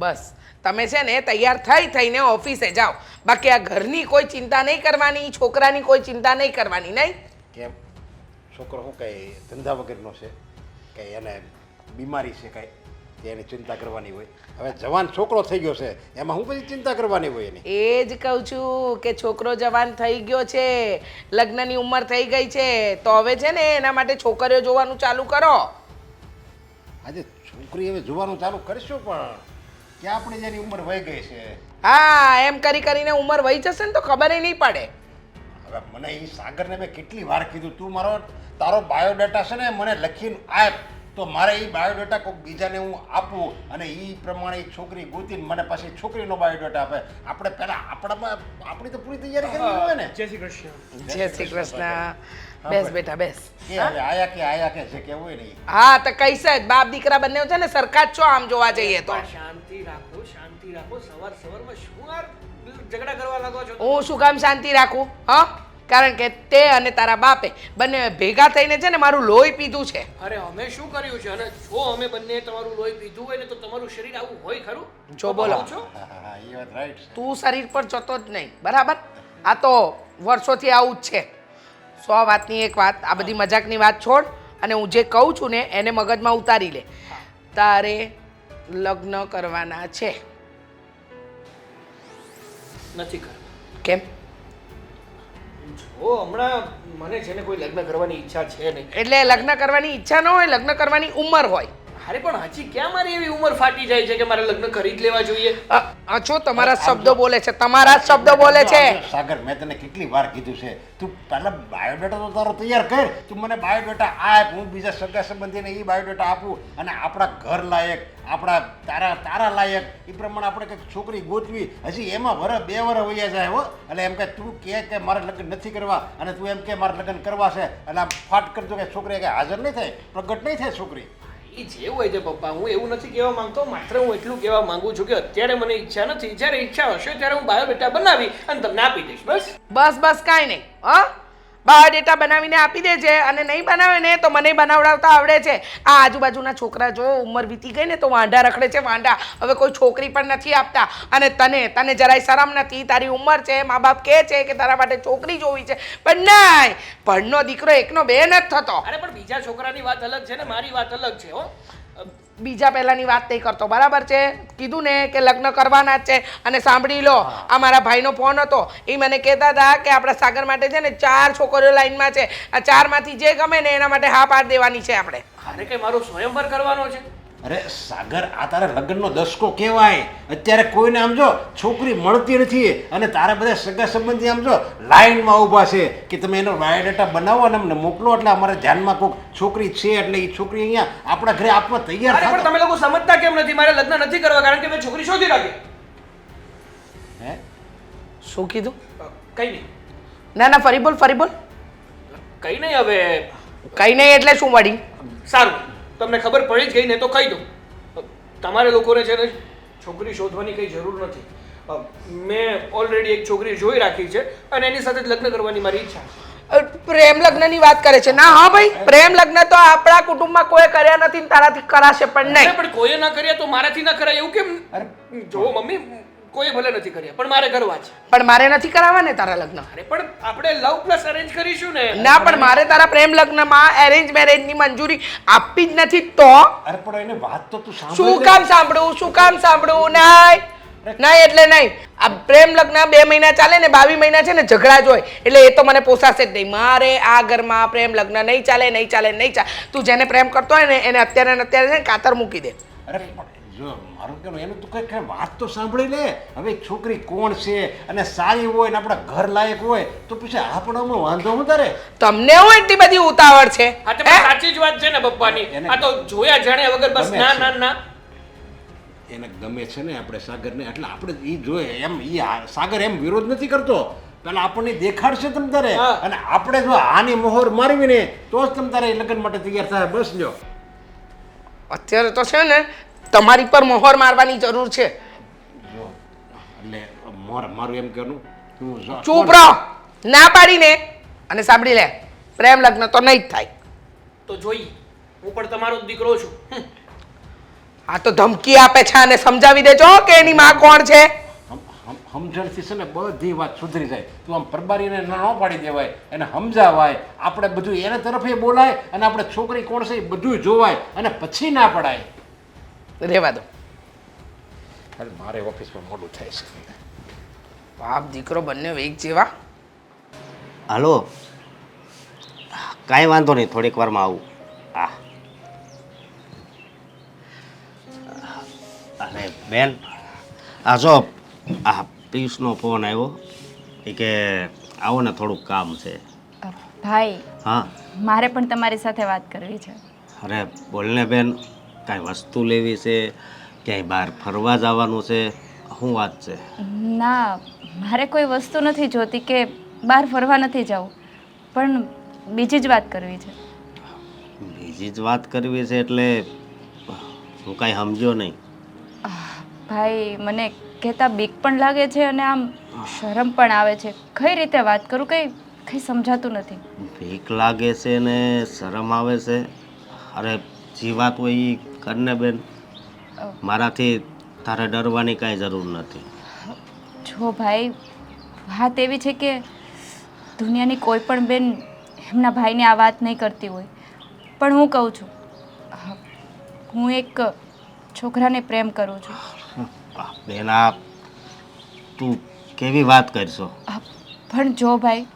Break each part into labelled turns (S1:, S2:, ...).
S1: બસ તમે છે ને તૈયાર થઈને ઓફિસે જાઓ. બાકી આ ઘરની કોઈ ચિંતા નહીં કરવાની, છોકરાની કોઈ ચિંતા નહીં કરવાની. નહીં
S2: કેમ છોકરો શું કંઈ ધંધા વગરનો છે કે એને બીમારી છે કાંઈ કે એની ચિંતા કરવાની હોય? હવે જવાન છોકરો થઈ ગયો છે એમાં હું પછી ચિંતા કરવાની હોય એની?
S1: એ જ કહું છું કે છોકરો જવાન થઈ ગયો છે, લગ્નની ઉંમર થઈ ગઈ છે, તો હવે છે ને એના માટે છોકરીઓ જોવાનું ચાલુ કરો.
S2: આજે છોકરી હવે જોવાનું ચાલુ કરીશું પણ ક્યાં આપણી જેની ઉંમર વહી ગઈ છે.
S1: હા, એમ કરીને ઉંમર વહી જશે ને તો ખબર નહીં પડે.
S2: હવે મને એ સાગરને મેં કેટલી વાર કીધું તું તારો બાયોડેટા છે ને મને લખીને આપ, તો મારે એ બાયોડેટા કોઈક બીજાને હું આપું અને એ પ્રમાણે એ છોકરી ગોતીને મને પછી છોકરીનો બાયોડેટા આપે. આપણે પહેલાં આપણી તો પૂરી તૈયારી કરવી જોઈએ ને.
S3: જય શ્રી કૃષ્ણ.
S1: જય શ્રી કૃષ્ણ. બેસ બેટા બેસ.
S2: કે હવે આયા કે જે કેવું હોય ને ઈ.
S1: હા તો કઈસે જ બાપ દીકરા બંને છે ને સરખા જ છો આમ જોવા જઈએ તો.
S3: શાંતિ રાખો, શાંતિ રાખો. સવારમાં શું યાર ઝઘડા કરવા લાગો છો?
S1: હું શું કામ શાંતિ રાખું? હા, કારણ કે તે અને તારા બાપે બંને ભેગા થઈને છે ને મારું લોહી પીધું છે.
S3: અરે અમે શું કર્યું છે? અને જો અમે બંને તમારું લોહી પીધું હોય ને તો તમારું શરીર આવું હોય ખરું?
S1: જો બોલો.
S2: હા એ વાત રાઈટ છે.
S1: તું શરીર પર જતો જ નહીં, બરાબર? આ તો વર્ષોથી આવું જ છે. 100 વાતની એક વાત, આ બધી મજાકની વાત છોડ અને હું જે કહું છું ને એને મગજમાં ઉતારી લે. તારે લગ્ન કરવાના છે.
S3: નથી કરવા.
S1: કેમ?
S3: જો હમણાં મને છે ને કોઈ લગ્ન કરવાની ઈચ્છા છે નહીં.
S1: એટલે લગ્ન કરવાની ઈચ્છા ન હોય, લગ્ન કરવાની ઉંમર હોય.
S3: અરે પણ હજી ક્યાં મારી એવી ઉંમર ફાટી જાય છે કે મારે લગ્ન કરી જ લેવા જોઈએ?
S1: છો તમારા શબ્દો બોલે છે, તમારા શબ્દો બોલે છે.
S2: સાગર મેં તને કેટલી વાર કીધું છે તું પહેલા બાયોડેટા તો તારો તૈયાર કર. તું મને બાયોડેટા આપ, હું બીજા સગા સંબંધીને એ બાયોડેટા આપું અને આપણા ઘર લાયક, આપણા તારા લાયક એ પ્રમાણે આપણે કંઈક છોકરી ગોતવી. હજી એમાં 2 વર્ષ વયા જાય હો. એટલે એમ કે તું કે મારે લગ્ન નથી કરવા અને તું એમ કે મારે લગ્ન કરવા છે એટલે આમ ફાટ કરજો કે છોકરી કે હાજર નહીં થાય, પ્રગટ નહીં થાય છોકરી.
S3: એ જેવું હોય છે પપ્પા, હું એવું નથી કહેવા માંગતો. માત્ર હું એટલું કહેવા માંગુ છું કે અત્યારે મને ઈચ્છા નથી. જ્યારે ઈચ્છા હશે ત્યારે હું બાયોડેટા બનાવી અને તમને આપી દઈશ. બસ
S1: બસ કાંઈ નહીં. હા, બાયોડેટા બનાવીને આપી દે છે અને નહીં બનાવે ને તો મને બનાવડાવતા આવડે છે. આ આજુબાજુના છોકરા જો ઉંમર વીતી ગઈ ને તો વાંઢા રખડે છે, વાંઢા. હવે કોઈ છોકરી પણ નથી આપતા અને તને જરાય શરમ નથી. તારી ઉંમર છે, મા બાપ કહે છે કે તારા માટે છોકરી જોવી છે, પણ નહીં, ભણનો દીકરો એકનો બે નથી થતો.
S3: અરે પણ બીજા છોકરાની વાત અલગ છે ને મારી વાત અલગ છે. હો,
S1: બીજા પહેલાની વાત નહીં કરતો, બરાબર છે? કીધું ને કે લગ્ન કરવાના જ છે. અને સાંભળી લો, આ મારા ભાઈનો ફોન હતો, એ મને કહેતા હતા કે આપણા સાગર માટે છે ને 4 છોકરીઓ લાઈનમાં છે. આ 4માંથી જે ગમે ને એના માટે હા પાડ દેવાની છે આપણે.
S3: અરે કે મારો સ્વયંવર કરવાનો છે?
S2: અરે સાગર આ તારા લગ્નનો દસકો કહેવાય. અત્યારે કોઈને આમ જો છોકરી મળતી નથી અને તારા બધા સગા સંબંધી આમ જો લાઈનમાં ઊભા છે કે તમે એનો બાયોડેટા બનાવો અને અમને મોકલો એટલે અમારે ધ્યાનમાં કોઈક છોકરી છે એટલે એ છોકરી અહીંયા આપણા ઘરે આપવા તૈયાર
S3: અરે પણ તમે લોકો સમજતા કેમ નથી? મારે લગ્ન નથી કરવા કારણ કે મેં છોકરી શોધી રાખી.
S2: હે
S1: શું કીધું?
S3: કઈ નહીં.
S1: ના ફરી બોલ.
S3: કઈ નહીં. હવે
S1: કઈ નહીં એટલે શું વળી?
S3: સારું, તમને ખબર પડી જ ગઈ ને તો કહી દઉં. તમારે લોકોને છે ને છોકરી શોધવાની કંઈ જરૂર નથી. મેં ઓલરેડી એક છોકરી જોઈ રાખી છે અને એની સાથે જ લગ્ન કરવાની મારી ઈચ્છા છે.
S1: પ્રેમ લગ્નની વાત કરે છે? ના હા ભાઈ, પ્રેમ લગ્ન તો આપણા કુટુંબમાં કોઈ કર્યા નથી ને તારાથી કરાશે પણ નહીં.
S3: પણ કોઈએ ના કર્યા તો મારાથી ના કરાય એવું કેમ? જો મમ્મી, કોઈ ભલે નથી કર્યા પણ મારે કરવા છે.
S1: પણ મારે નથી કરાવવા ને તારા લગ્ન.
S3: અરે પણ આપણે લવ પ્લસ અરેન્જ કરીશું ને.
S1: ના પણ મારે તારા પ્રેમ લગ્નમાં એરેન્જ મેરેજની મંજૂરી આપી જ નથી તો.
S2: અરે પણ એને વાત તો તું
S1: શું કામ સાંભળું? નહીં એટલે નહીં. આ પ્રેમ લગ્ન 2 મહિના ચાલે ને 22 મહિના છે ને ઝઘડા જ હોય એટલે એ તો મને પોસાશે જ નહીં. મારે આ ઘરમાં પ્રેમ લગ્ન નહીં ચાલે. તું જેને પ્રેમ કરતો હોય ને એને અત્યારે કાતર મૂકી દે.
S2: અરે જો મારું કહેવું એનું તું કઈ વાત તો સાંભળી લે. હવે છોકરી કોણ છે અને સારી હોય ને આપણા ઘર લાયક હોય તો પછી આપણને વાંધો હું તારે?
S1: તમને હું એટલી બધી ઉતાવળ છે?
S3: હા તો સાચી જ વાત છે ને પપ્પાની. આ તો જોયા જાણ્યા વગર બસ ના.
S2: એને ગમે છે ને આપણે સાગરને એટલે આપણે એ જોઈએ એમ. એ સાગર એમ વિરોધ નથી કરતો, પેલા આપણને દેખાડશે તમ તારે અને આપણે જો આની મોહર મારવી ને તો જ તમ તારે લગ્ન માટે તૈયાર થાય. બસ લ્યો
S1: અત્યારે તો છે ને તમારી પર મોહર મારવાની જરૂર છે.
S2: જો એટલે મારું એમ કહેવાનું તું
S1: ચૂપ રહો. ના પાડીને અને સાંભળી લે, પ્રેમ લગ્ન તો નહીં જ થાય.
S3: તો જોઈ, હું પણ તમારો જ દીકરો છું.
S1: આ તો ધમકી આપે છે અને સમજાવી દેજો કે એની માં કોણ છે.
S2: સમજણથી છે ને બધી વાત સુધરી જાય. તું આમ પરબારીને ન પાડી દેવાય, એને સમજાવાય, આપણે બધું એને તરફે બોલાય અને આપણે છોકરી કોણ છે એ બધું જોવાય અને પછી ના પડાય.
S1: રેવા દો.
S2: અરે મારે ઓફિસમાં મોડું થાય છે.
S1: બાપ દીકરો બંને વેગ જેવા.
S4: હાલો, કાંઈ વાંધો નહીં, થોડીક વારમાં આવું. હા. અરે બેન, આ જો આ પિયુષનો ફોન આવ્યો એ કે આવો ને થોડુંક કામ છે.
S5: ભાઈ,
S4: હા
S5: મારે પણ તમારી સાથે વાત કરવી છે.
S4: અરે બોલને બેન, કાંઈ વસ્તુ લેવી છે, ક્યાંય બહાર ફરવા જવાનું છે, શું વાત છે?
S5: ના, મારે કોઈ વસ્તુ નથી જોતી કે બહાર ફરવા નથી જવું, પણ બીજી જ વાત કરવી છે.
S4: બીજી જ વાત કરવી છે એટલે હું કાંઈ સમજ્યો નહીં.
S5: ભાઈ, મને કહેતા બીક પણ લાગે છે અને આમ શરમ પણ આવે છે. કઈ રીતે વાત કરું, કંઈ સમજાતું નથી.
S4: ભીખ લાગે છે ને શરમ આવે છે? અરે જે વાત હોય એ કરને બેન, મારાથી તારે ડરવાની કાંઈ જરૂર નથી.
S5: જો ભાઈ, વાત એવી છે કે દુનિયાની કોઈ પણ બેન એમના ભાઈને આ વાત નહીં કરતી હોય, પણ હું કહું છું, હું એક છોકરાને પ્રેમ કરું છું.
S4: બેન, આ તું કેવી વાત કરશો?
S5: પણ જો ભાઈ,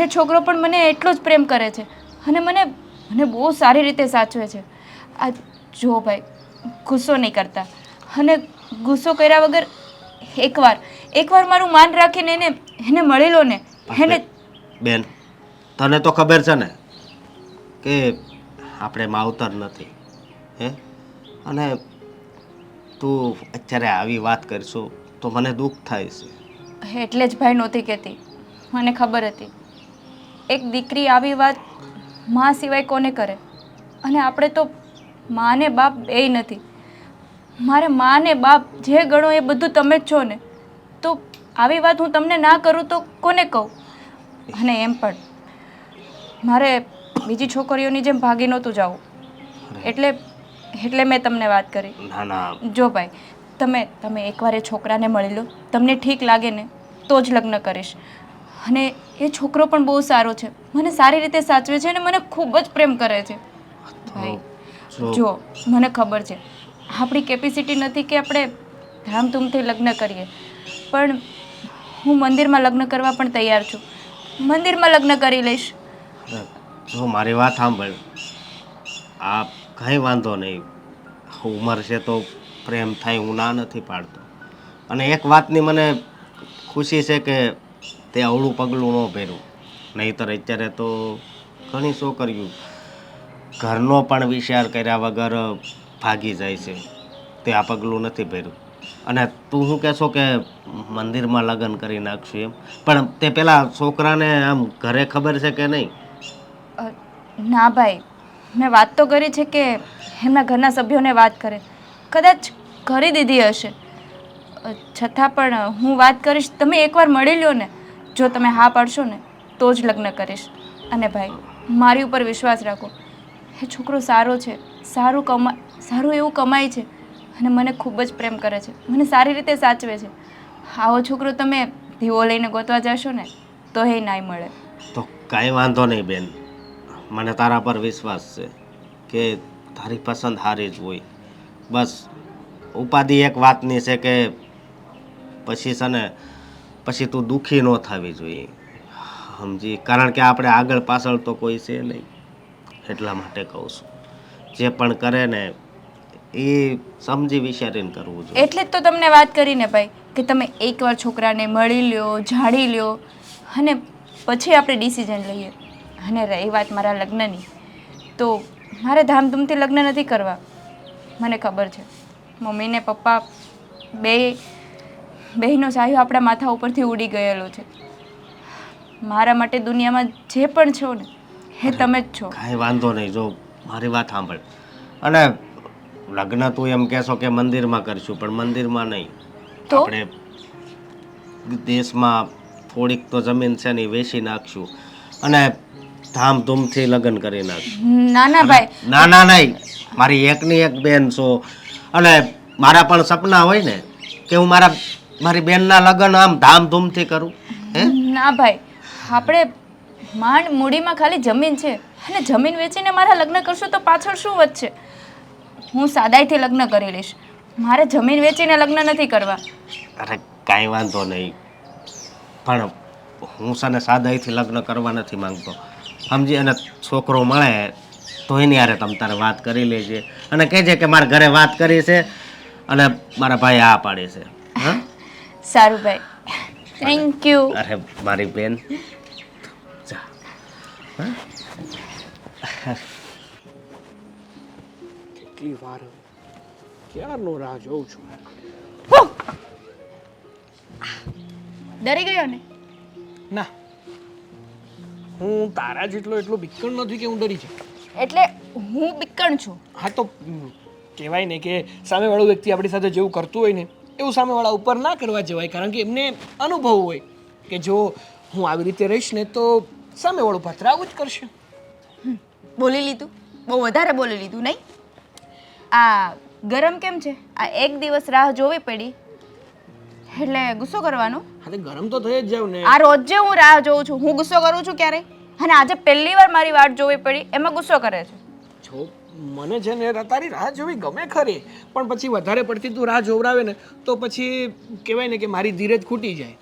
S5: એ છોકરો પણ મને એટલો જ પ્રેમ કરે છે અને મને બહુ સારી રીતે સાચવે છે. આ જો ભાઈ, ગુસ્સો નહીં કરતા, અને ગુસ્સો કર્યા વગર એકવાર મારું માન રાખીને એને મળી લો ને. એને
S4: બેન, તને તો ખબર છે ને કે આપણે માવતર નથી, હે? અને તું અત્યારે આવી વાત કરશો તો મને દુઃખ થાય છે.
S5: એટલે જ ભાઈ નહોતી કહેતી, મને ખબર હતી એક દીકરી આવી વાત મા સિવાય કોને કરે, અને આપણે તો મા ને બાપ બેય નથી. મારે મા ને બાપ જે ગણો એ બધું તમે જ છો ને, તો આવી વાત હું તમને ના કરું તો કોને કહું? અને એમ પણ મારે બીજી છોકરીઓની જેમ ભાગી નહોતું જવું, એટલે મેં તમને વાત કરી.
S4: ના ના
S5: જો ભાઈ, તમે એકવાર એ છોકરાને મળી લો, તમને ઠીક લાગે ને તો જ લગ્ન કરીશ. અને એ છોકરો પણ બહુ સારો છે, મને સારી રીતે સાચવે છે અને મને ખૂબ જ પ્રેમ કરે છે. ભાઈ જો, મને ખબર છે આપણી કેપેસિટી નથી કે આપણે ધામધૂમથી લગ્ન કરીએ, પણ હું મંદિરમાં લગ્ન કરવા પણ તૈયાર છું. મંદિરમાં લગ્ન કરી લઈશ.
S4: જો મારી વાત સાંભળ, આ કંઈ વાંધો નહીં, ઉંમર છે તો પ્રેમ થાય, હું ના નથી પાડતો. અને એક વાતની મને ખુશી છે કે તે અવળું પગલું ન ભર્યું, નહીંતર અત્યારે તો ઘણી છોકરીઓ ઘરનો પણ વિચાર કર્યા વગર ભાગી જાય છે. તે આ પગલું નથી ભર્યું. અને તું શું કહેશો કે મંદિરમાં લગ્ન કરી નાખશું એમ? પણ તે પેલા છોકરાને આમ ઘરે ખબર છે કે નહીં?
S5: ના ભાઈ, મેં વાત તો કરી છે કે એમના ઘરના સભ્યોને વાત કરે, કદાચ કરી દીધી હશે. છતાં પણ હું વાત કરીશ. તમે એકવાર મળી લ્યો ને, જો તમે હા પાડશો ને તો જ લગ્ન કરીશ. અને ભાઈ, મારી ઉપર વિશ્વાસ રાખો, એ છોકરો સારો છે, સારું એવું કમાય છે અને મને ખૂબ જ પ્રેમ કરે છે, મને સારી રીતે સાચવે છે. આવો છોકરો તમે દીવો લઈને ગોતવા જશો ને તો એ નાય મળે.
S4: તો કાંઈ વાંધો નહીં બેન, મને તારા પર વિશ્વાસ છે કે તારી પસંદ સારી જ હોય. બસ ઉપાધિ એક વાતની છે કે પછી તું દુઃખી ન થવી જોઈએ, સમજી? કારણ કે આપણે આગળ પાછળ તો કોઈ છે નહીં, એટલા માટે કહું છું. જે પણ કરે ને એ સમજી વિચારીને કરવું જોઈએ.
S5: એટલે જ તો તમને વાત કરીને ભાઈ કે તમે એકવાર છોકરાને મળી લ્યો, જાણી લ્યો અને પછી આપણે ડિસિઝન લઈએ. અને રહી વાત મારા લગ્નની, તો મારે ધામધૂમથી લગ્ન નથી કરવા. મને ખબર છે મમ્મી ને પપ્પા બેયનો સાયો આપણા માથા ઉપરથી ઉડી ગયેલો છે. મારા માટે દુનિયામાં જે પણ છો ને એ તમે જ છો.
S4: કાંઈ વાંધો નહીં. જો મારી વાત સાંભળ, અને લગ્ન તું એમ કહેશો કે મંદિરમાં કરશું, પણ મંદિરમાં નહીં,
S5: તો
S4: આપણે દેશમાં થોડીક તો જમીન છે ને એ વેચી નાખશું અને ધામધૂમથી લગ્ન કરી નાખશું.
S5: ના ના ભાઈ,
S4: ના ના નહીં, મારી એકની એક બેન છો અને મારા પણ સપના હોય ને કે હું મારી બેનના લગ્ન આમ ધામધૂમથી કરું. હે
S5: ના ભાઈ, આપણે માંડ મૂડીમાં ખાલી જમીન છે અને જમીન વેચીને મારા લગ્ન કરશું તો પાછળ શું વધશે? હું સાદાઈથી લગ્ન કરી લઈશ. મારે જમીન વેચીને લગ્ન નથી કરવા.
S4: અરે કાંઈ વાંધો નહીં, પણ હું છે ને સાદાઈથી લગ્ન કરવા નથી માંગતો, સમજી. અને છોકરો મળે તો એની હારે તમ તારે વાત કરી લેજે અને કહેજે કે મારા ઘરે વાત કરી છે અને મારા ભાઈ આ પાડે છે. હા
S5: સારું ભાઈ, થેન્ક યુ.
S4: અરે મારી બેન, જા. હા?
S3: કેટલી વાર હવે ક્યારનો રાહ જોઉં છું.
S5: ડરી ગયો ને?
S3: ના, હું તારા જેટલો એટલો બીકણ નથી કે હું ડરી જાઉં.
S5: એટલે હું બીકણ છું.
S3: હા તો કહેવાય ને કે સામેવાળો વ્યક્તિ આપણી સાથે જેવું કરતું હોય ને એવું સામેવાળા ઉપર ના કરવા જવાય, કારણ કે એમને અનુભવ હોય કે જો હું આવી રીતે રહીશ ને તો સામેવાળો પાત્ર આવું જ કરશે.
S5: બોલી લીધું, બહુ વધારે બોલી લીધું નહીં? આ ગરમ કેમ છે? આ એક દિવસ રાહ જોવી પડી એટલે ગુસ્સો કરવાનો?
S3: હા તો ગરમ તો થઈ જ જાવ ને.
S5: આ રોજ જે હું રાહ જોઉં છું, હું ગુસ્સો કરું છું ક્યારે? અને આજે પહેલી વાર મારી વાટ જોવી પડી એમાં ગુસ્સો કરે છે.
S3: જો મને છે ને તારી રાહ જોવી ગમે ખરી, પણ પછી વધારે પડતી તું રાહ જોવરાવે ને તો પછી કહેવાય ને કે મારી ધીરજ ખૂટી જાય.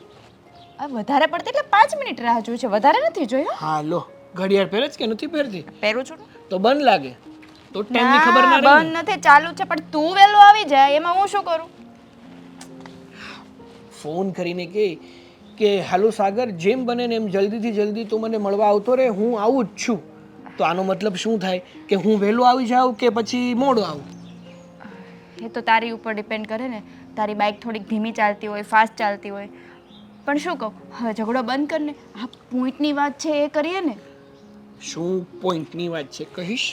S5: આ વધારે પડતી એટલે 5 મિનિટ રાહ જોઈ છે, વધારે નથી જોઈ.
S3: હા લો, ઘડિયાળ પહેરે જ કે નથી પહેરતી?
S5: પહેરું છું
S3: તો બંધ લાગે તો ટાઈમની ખબર ના રહે.
S5: બંધ નથી, ચાલુ છે. પણ તું વહેલો આવી જાય એમાં હું શું કરું?
S3: ફોન કરીને કે હાલો સાગર, જેમ બને ને એમ જલ્દીથી જલ્દી તું મને મળવા આવતો રહે, હું આવું જ છું. તો આનો મતલબ શું થાય કે હું વહેલો આવી જાઉં કે પછી મોડો આવું?
S5: એ તો તારી ઉપર ડિપેન્ડ કરે ને. તારી બાઇક થોડીક ધીમી ચાલતી હોય, ફાસ્ટ ચાલતી હોય. પણ શું કહું, હવે ઝઘડો બંધ કર ને. આ પોઈન્ટની વાત છે એ કરીએ ને.
S3: શું પોઈન્ટની વાત છે કહીશ?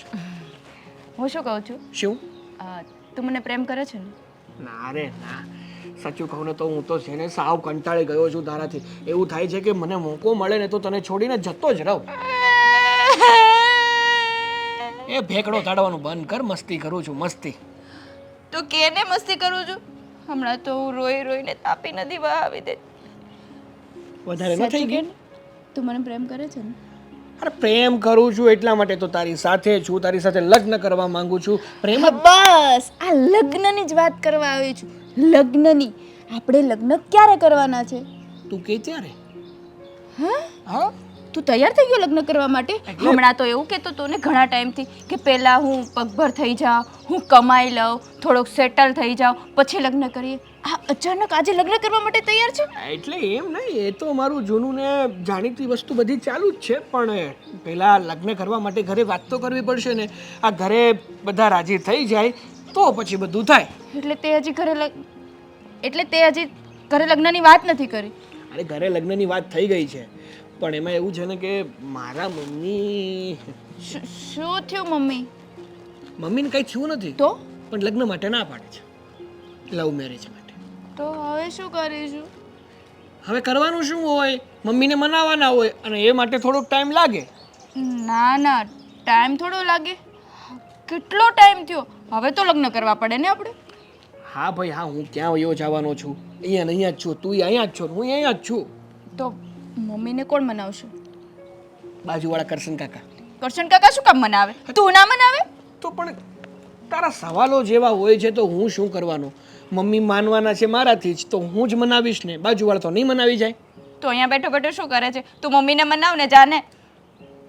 S5: હું શું કહું છું,
S3: શું?
S5: તું મને પ્રેમ કરે છે ને?
S3: ના રે ના, સાચું કહું ને તો હું તો છે ને સાવ કંટાળી ગયો છું તારાથી. એવું થાય છે કે મને મોકો મળે ને તો તને છોડીને જતો જ રહું. એ ભેકડો કાઢવાનું બંધ કર, મસ્તી કરું છું, મસ્તી.
S5: તો કેને મસ્તી કરું છું? હમણાં તો હું રોઈ રોઈને તાપી નદી વહાવી દે.
S3: વધારે ન થઈ ગઈ?
S5: તું મને પ્રેમ કરે છે ને?
S3: અરે પ્રેમ કરું છું એટલા માટે તો તારી સાથે છું, તારી સાથે લગ્ન કરવા માંગુ છું. પ્રેમ જ
S5: બસ આ લગ્નની જ વાત કરવા આવી છું. લગ્નની. આપણે લગ્ન ક્યારે કરવાના છે?
S3: તું કે ત્યારે?
S5: હા,
S3: હા,
S5: તું તૈયાર થઈ ગયો લગ્ન કરવા માટે? હમણાં તો એવું કહેતો હતો ને ઘણા ટાઈમથી કે પહેલા હું પગભર થઈ જાઉં, હું કમાઈ લઉં, થોડોક સેટલ થઈ જાઉં, પછી લગ્ન કરીએ. આ અચાનક આજે લગ્ન કરવા માટે તૈયાર છે?
S3: એટલે એમ નહીં, એ તો મારું જૂનું ને જાણીતી વસ્તુ બધી ચાલુ જ છે, પણ પહેલા લગ્ન કરવા માટે ઘરે વાત તો કરવી પડશે ને. આ ઘરે બધા રાજી થઈ જાય તો પછી બધું થાય.
S5: એટલે તે હજી ઘરે લગ્નની વાત નથી કરી?
S3: અરે ઘરે લગ્નની વાત થઈ ગઈ છે, પણ એમાં એવું છે ને કે મારા મમ્મી.
S5: શું થયું મમ્મી?
S3: મમ્મીને કંઈ થયું નથી
S5: તો
S3: પણ લગ્ન માટે ના પાડે છે, લવ મેરેજ માટે.
S5: તો હવે શું કરીશું?
S3: હવે કરવાનું શું હોય, મમ્મીને મનાવવાના હોય અને એ માટે થોડોક ટાઈમ લાગે.
S5: ના ના, ટાઈમ થોડો લાગે. કેટલો ટાઈમ થયો? હવે તો લગ્ન કરવા પડે ને આપણે.
S3: હા ભાઈ હા, હું ક્યાં વયો જવાનો છું? અહીંયા ને અહીંયા જ છું, તું અહીંયા જ છો, હું અહીંયા જ છું.
S5: તો મમ્મીને કોણ મનાવશે?
S3: બાજુવાળા કરશન કાકા.
S5: કરશન કાકા શું કામ મનાવે? તું ના મનાવે?
S3: તો પણ તારા સવાલો જેવા હોય છે તો હું શું કરવાનો? મમ્મી માનવાના છે મારાથી જ, તો હું જ મનાવીશ ને, બાજુવાળા તો નહીં મનાવી જાય.
S5: તો અહીંયા બેઠો બેઠો શું કરે છે? તું મમ્મીને મનાવ ને, જાને.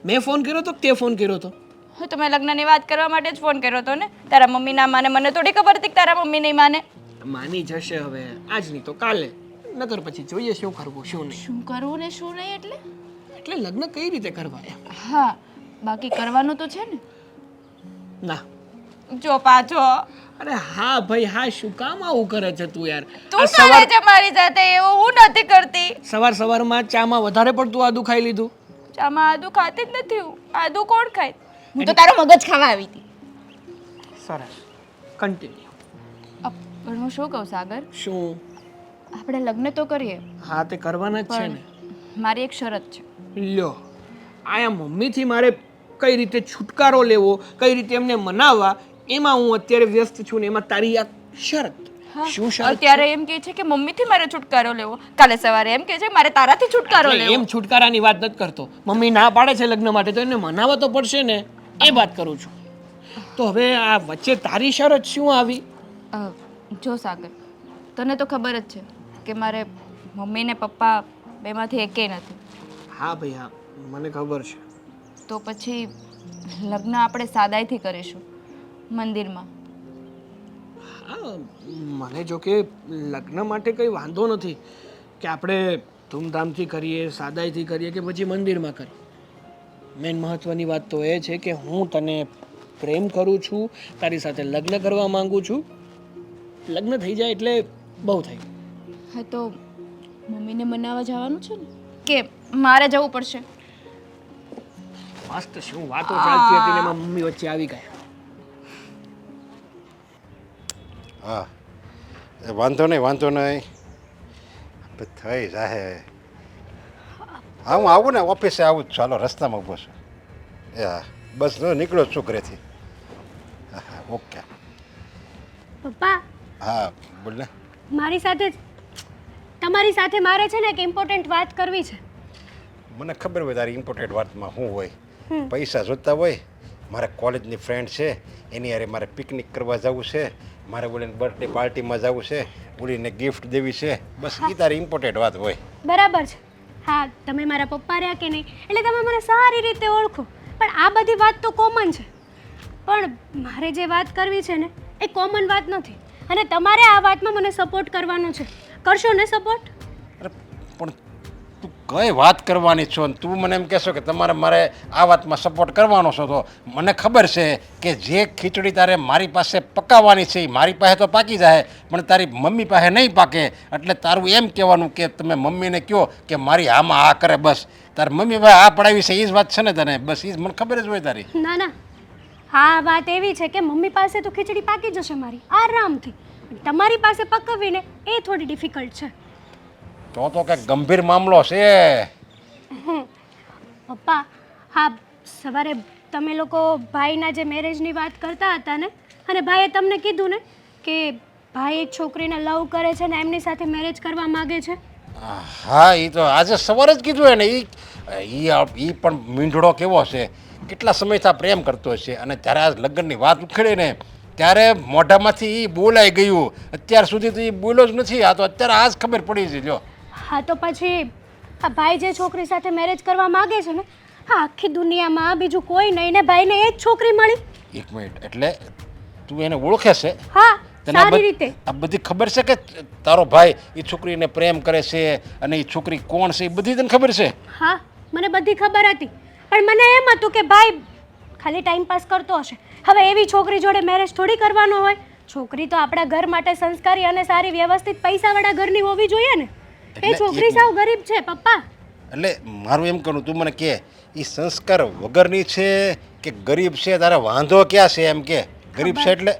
S3: મેં ફોન કર્યો તો તે ફોન કર્યો તો?
S5: હું તો મેં લગ્નની વાત કરવા માટે જ ફોન કર્યો હતો ને. તારા મમ્મી ના માને, મને થોડી ખબર હતી કે તારા મમ્મી નહીં માને.
S3: માની જશે હવે, આજ નહીં તો કાલે, નકર પછી જોઈએ શું કરવું શું નહીં.
S5: શું કરવું ને શું નહીં એટલે?
S3: એટલે લગ્ન કઈ રીતે કરવા એમ?
S5: હા, બાકી કરવાનું તો છે ને.
S3: ના
S5: જો પાછો.
S3: અરે હા ભાઈ હા, શું કામ આવું કરે છે તું યાર?
S5: તું કરે છે મારી સાથે એવું, હું નથી કરતી.
S3: સવારમાં ચામાં વધારે પડતું આદુ ખાઈ લીધું.
S5: ચામાં આદુ ખાતી જ નથી હું. આદુ કોણ ખાય? હું તો તારો મગજ ખાવા આવી હતી.
S3: સરસ, કન્ટિન્યુ.
S5: પણ હું શું કહું સાગર,
S3: શું?
S5: આપણે લગ્ન તો કરીએ.
S3: હા તે કરવાના જ છે ને.
S5: મારી એક શરત છે.
S3: લ્યો, આયા મમ્મીથી મારે કઈ રીતે છુટકારો લેવો, કઈ રીતે એમને મનાવવા, એમાં હું અત્યારે વ્યસ્ત છું ને એમાં તારી આ શરત શું શરત?
S5: અત્યારે એમ કહે છે કે મમ્મીથી મારે છુટકારો લેવો, કાલે સવારે એમ કહે છે કે મારે તારાથી છુટકારો
S3: એટલે
S5: લેવો.
S3: એમ છુટકારાની વાત નથી કરતો. મમ્મી ના પાડે છે લગ્ન માટે તો એને મનાવવા તો પડશે ને, એ વાત કરું છું. તો હવે આ વચ્ચે તારી શરત શું આવી?
S5: જો સાગર, તને તો ખબર જ છે કે મારે મમ્મી ને પપ્પા બેમાંથી એકેય નથી.
S3: હા ભાઈ હા, મને ખબર છે.
S5: તો પછી લગ્ન આપણે સાદાઈથી કરીશું, મંદિરમાં.
S3: હા, મને જો કે લગ્ન માટે કંઈ વાંધો નથી કે આપણે ધૂમધામથી કરીએ, સાદાઈથી કરીએ કે પછી મંદિરમાં કરીએ. મેન મહત્ત્વની વાત તો એ છે કે હું તને પ્રેમ કરું છું, તારી સાથે લગ્ન કરવા માંગુ છું. લગ્ન થઈ જાય એટલે બહુ થઈ.
S5: હા, તો મમ્મીને મનાવવા જવાનું છે ને કે મારે જવું પડશે?
S3: મસ્ત શું વાતો ચાલતી હતી ને એમાં મમ્મી વચ્ચે આવી ગયા.
S2: હા એ વાંધો નહીં થઈ જાય. હા હું આવું ને ઓફિસે આવું જ, ચાલો રસ્તામાં ઊભો છું. એ હા બસ નીકળ્યો છું ઘરેથી. હા હા ઓકે.
S6: પપ્પા
S2: હા બોલ ને.
S6: મારી સાથે જ તમારી સાથે મારે છે ને એક ઇમ્પોર્ટન્ટ વાત કરવી છે.
S2: મને ખબર હોય તારી ઇમ્પોર્ટન્ટ વાતમાં શું હોય. પૈસા જોતા હોય. મારે કોલેજની ફ્રેન્ડ છે એની હારે મારે પિકનિક કરવા જવું છે, મારે ઓલીને બર્થડે પાર્ટીમાં જવું છે, ઓલીને ગિફ્ટ દેવી છે, બસ એ તારી ઇમ્પોર્ટન્ટ વાત હોય.
S6: બરાબર છે. હા, તમે મારા પપ્પા રહ્યા કે નહીં એટલે તમે મને સારી રીતે ઓળખો, પણ આ બધી વાત તો કોમન છે. પણ મારે જે વાત કરવી છે ને એ કોમન વાત નથી, અને તમારે આ વાતમાં મને સપોર્ટ કરવાનો છે. કરશો ને સપોર્ટ?
S2: અરે પણ તું કઈ વાત કરવાની છો ને તું મને એમ કહેશો કે તમારે મારે આ વાતમાં સપોર્ટ કરવાનો છો? તો મને ખબર છે કે જે ખીચડી તારે મારી પાસે પકાવવાની છે એ મારી પાસે તો પાકી જાય, પણ તારી મમ્મી પાસે નહીં પાકે. એટલે તારું એમ કહેવાનું કે તમે મમ્મીને કહો કે મારી આમાં આ કરે, બસ તારી મમ્મી પાસે આ પડાવી છે એ જ વાત છે ને તને? બસ એ જ મને ખબર જ હોય તારી.
S6: ના ના, હા વાત એવી છે કે મમ્મી પાસે તો ખીચડી પાકી જશે મારી આરામથી, તમારી પાસે પકવીને એ થોડી ડિફિકલ્ટ છે.
S2: તો કંઈક ગંભીર મામલો છે.
S6: પપ્પા હા, સવારે તમે લોકો ભાઈના જે મેરેજની વાત કરતા હતા ને, અને ભાઈએ તમને કીધું ને કે ભાઈ એક છોકરીને લવ કરે છે ને એમની સાથે મેરેજ કરવા માગે છે.
S2: હા એ તો આજે સવારે જ કીધું એને. એ પણ મીંઢળો કેવો છે, કેટલા સમયથી પ્રેમ કરતો છે, અને ત્યારે આ લગ્નની વાત ઉખેડી ને ત્યારે મોઢામાંથી એ બોલાઈ ગયું. અત્યાર સુધી તો એ બોલ્યો જ નથી, આ તો અત્યારે આ જ ખબર પડી છે. જો
S6: હા તો પછી આ ભાઈ જે છોકરી સાથે મેરેજ કરવા માગે છે ને, હા આખી દુનિયામાં બીજું કોઈ નહીં ને ભાઈને એ જ છોકરી મળી.
S2: એક મિનિટ, એટલે તું એને ઓળખે છે?
S6: હા
S2: તને આ
S6: સારી રીતે.
S2: આ બધી ખબર છે કે તારો ભાઈ એ છોકરીને પ્રેમ કરે છે અને એ છોકરી કોણ છે એ બધી તને ખબર છે?
S6: હા મને બધી ખબર હતી, પણ મને એમ હતું કે ભાઈ ખાલી ટાઈમ પાસ કરતો હશે. હવે એવી છોકરી જોડે મેરેજ થોડી કરવાનો હોય. છોકરી તો આપણા ઘર માટે સંસ્કારી અને સારી વ્યવસ્થિત પૈસાવાળા ઘરની હોવી જોઈએ ને. એ
S2: એટલે
S6: છોકરી
S2: એક
S6: સાવ ગરીબ છે પપ્પા.
S2: એટલે મારું એમ કહું, તું મને કે એ સંસ્કાર વગરની છે કે ગરીબ છે? તારે વાંધો ક્યાં છે એમ કે? ગરીબ છે એટલે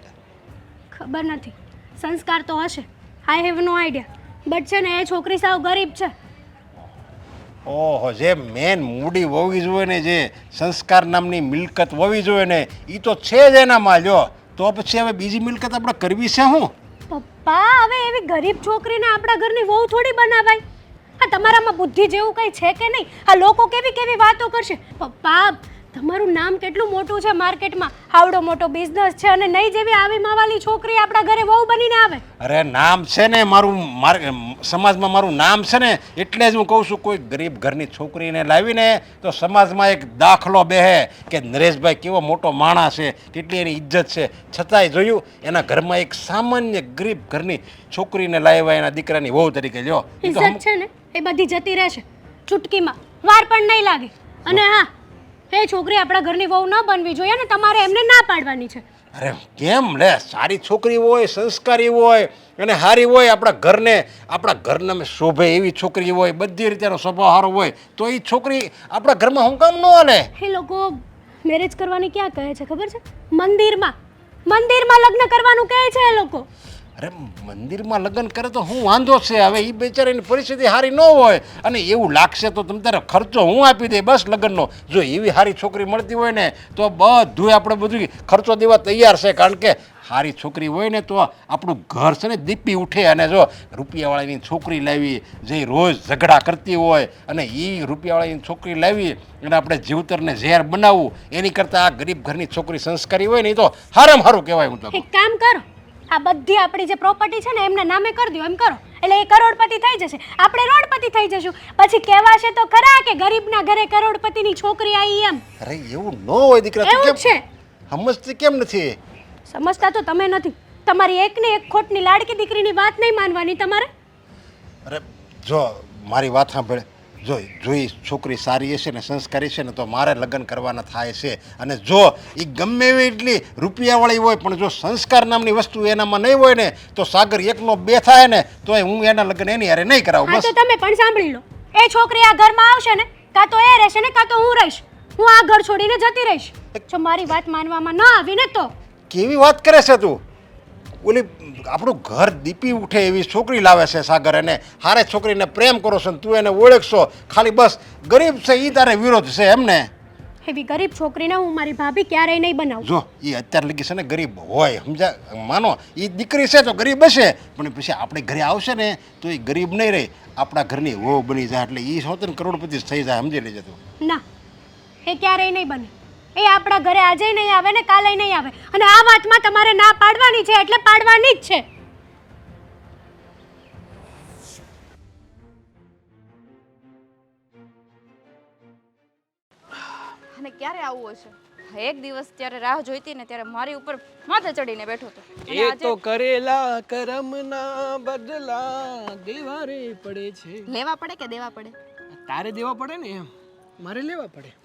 S6: ખબર નથી, સંસ્કાર તો હશે, I have no idea, but છે ને એ છોકરી સાવ ગરીબ છે.
S2: ઓહો, જે મેન મૂડી હોવી જોઈએ ને, જે સંસ્કાર નામની મિલકત હોવી જોઈએ ને, એ તો છે જ એનામાં. જો તો પછી હવે બીજી મિલકત આપણે કરવી છે શું?
S6: પપ્પા હવે એવી ગરીબ છોકરીને આપણા ઘરની વહુ થોડી બનાવાય. હા તમારામાં બુદ્ધિ જેવું કંઈ છે કે નહીં? આ લોકો કેવી કેવી વાતો કરશે. પપ્પા તમારું નામ કેટલું મોટું છે માર્કેટમાં, આવડો મોટો બિઝનેસ છે, અને નહીં જેવી આવી માવાલી છોકરી આપણા ઘરે વહુ બનીને આવે.
S2: અરે નામ છે ને મારું, સમાજમાં મારું નામ છે ને, એટલે જ હું કહું છું કોઈ ગરીબ ઘરની છોકરીને લાવીને તો સમાજમાં એક દાખલો બેહે કે નરેશભાઈ કેવો મોટો માણસ છે, કેટલી એની ઇજ્જત છે. છતાંય જોયું એના ઘરમાં એક સામાન્ય ગરીબ ઘરની છોકરીને લાવ્યા એના દીકરાની વહુ તરીકે. જો એ તો
S6: ઇજ્જત છે ને એ બધી જતી રહેશે ચૂટકીમાં, વાર પણ નહીં લાગે. અને હા, એ છોકરી આપણા ઘરની વહુ ન બનવી જોઈએ ને તમારે એમને ના પાડવાની છે.
S2: અરે કેમ લે, સારી છોકરી હોય, સંસ્કારી હોય અને સારી હોય, આપણા ઘરને શોભે એવી છોકરી હોય, બધી રીતે એનો સ્વભાવ સારો હોય, તો એ છોકરી આપણા ઘરમાં હું કામ ન હાલે?
S6: એ લોકો મેરેજ કરવાની ક્યાં કહે છે ખબર છે? મંદિરમાં લગ્ન કરવાનું કહે છે એ લોકો.
S2: અરે મંદિરમાં લગ્ન કરે તો હું વાંધો છે? હવે એ બેચારાની પરિસ્થિતિ સારી ન હોય અને એવું લાગશે તો તમે તારે ખર્ચો હું આપી દે બસ લગ્નનો. જો એવી સારી છોકરી મળતી હોય ને તો બધું આપણે ખર્ચો દેવા તૈયાર છે, કારણ કે સારી છોકરી હોય ને તો આપણું ઘર છે ને દીપી ઉઠે. અને જો રૂપિયાવાળાની છોકરી લાવી જે રોજ ઝઘડા કરતી હોય અને એ રૂપિયાવાળાની છોકરી લાવી અને આપણે જીવતરને ઝેર બનાવવું એની કરતાં આ ગરીબ ઘરની છોકરી સંસ્કારી હોય ને એ તો સારામાં સારું કહેવાય. હું તો કહું.
S6: એક કામ કરો, આ બધી આપણી જે પ્રોપર્ટી છે ને એમના નામે કરી દો, એમ કરો એટલે એ કરોડપતિ થઈ જશે, આપણે રોડપતિ થઈ જશું. પછી કહેવાશે તો ખરા કે ગરીબના ઘરે કરોડપતિની છોકરી આવી એમ.
S2: અરે એવું ન હોય દીકરા. તું
S6: એવું જ છે.
S2: સમજતી કેમ નથી?
S6: સમજતા તો તમે નથી. તમારી એકને એક ખોટની લાડકી દીકરીની વાત નહીં માનવાની તમારે.
S2: અરે જો મારી વાત સાંભળે, જો એ છોકરી સારી હશે ને સંસ્કારી છે ને તો મારે લગ્ન કરવાના થાય છે. અને જો એ ગમે એવી એટલી રૂપિયાવાળી હોય પણ જો સંસ્કાર નામની વસ્તુ એનામાં નહીં હોય ને તો સાગર એકનો બે થાય ને તો હું એના લગ્ન એની હારે નહીં કરાવું.
S6: હા
S2: બસ.
S6: તો તમે પણ સાંભળી લો, એ છોકરી આ ઘરમાં આવશે ને કાં તો એ રહેશે ને કાં તો હું રહીશ. હું આ ઘર છોડીને જતી રહીશ. જો મારી વાત માનવામાં ન આવી ને તો.
S2: કેવી વાત કરે છે તું? ઓલી આપણું ઘર દીપી ઉઠે એવી છોકરી લાવે છે સાગર, અને હારે છોકરીને પ્રેમ કરો છો ને તું એને ઓળખશો, ખાલી બસ ગરીબ છે એ તારે વિરોધ છે એમને.
S6: એવી ગરીબ છોકરીને હું મારી ભાભી ક્યારેય નહીં બનાવું.
S2: જો એ અત્યારે લગી છે ને ગરીબ હોય, સમજા, માનો એ દીકરી છે તો ગરીબ હશે પણ પછી આપણે ઘરે આવશે ને તો એ ગરીબ નહીં રહે, આપણા ઘરની વહુ બની જાય એટલે એ સોતન કરોડપતિ થઈ જાય. સમજી લેજે તું.
S6: ના, એ ક્યારેય નહીં બને. એ આપણા ઘરે આજે નહીં આવે ને કાલે નહીં આવે. અને આ વાતમાં તમારે ના પાડવાની છે એટલે પાડવાની જ છે.
S5: અને ક્યારે આવવું હશે? એક દિવસ ત્યારે રાહ જોઈતી ને ત્યારે મારી ઉપર માથે ચડીને બેઠો હતો. અને
S3: એ
S5: આજે
S3: તો કરેલા કર્મના બદલા દેવા રે પડે છે.
S5: લેવા પડે કે દેવા પડે?
S3: તારે દેવા પડે ને એમ, મારે લેવા પડે.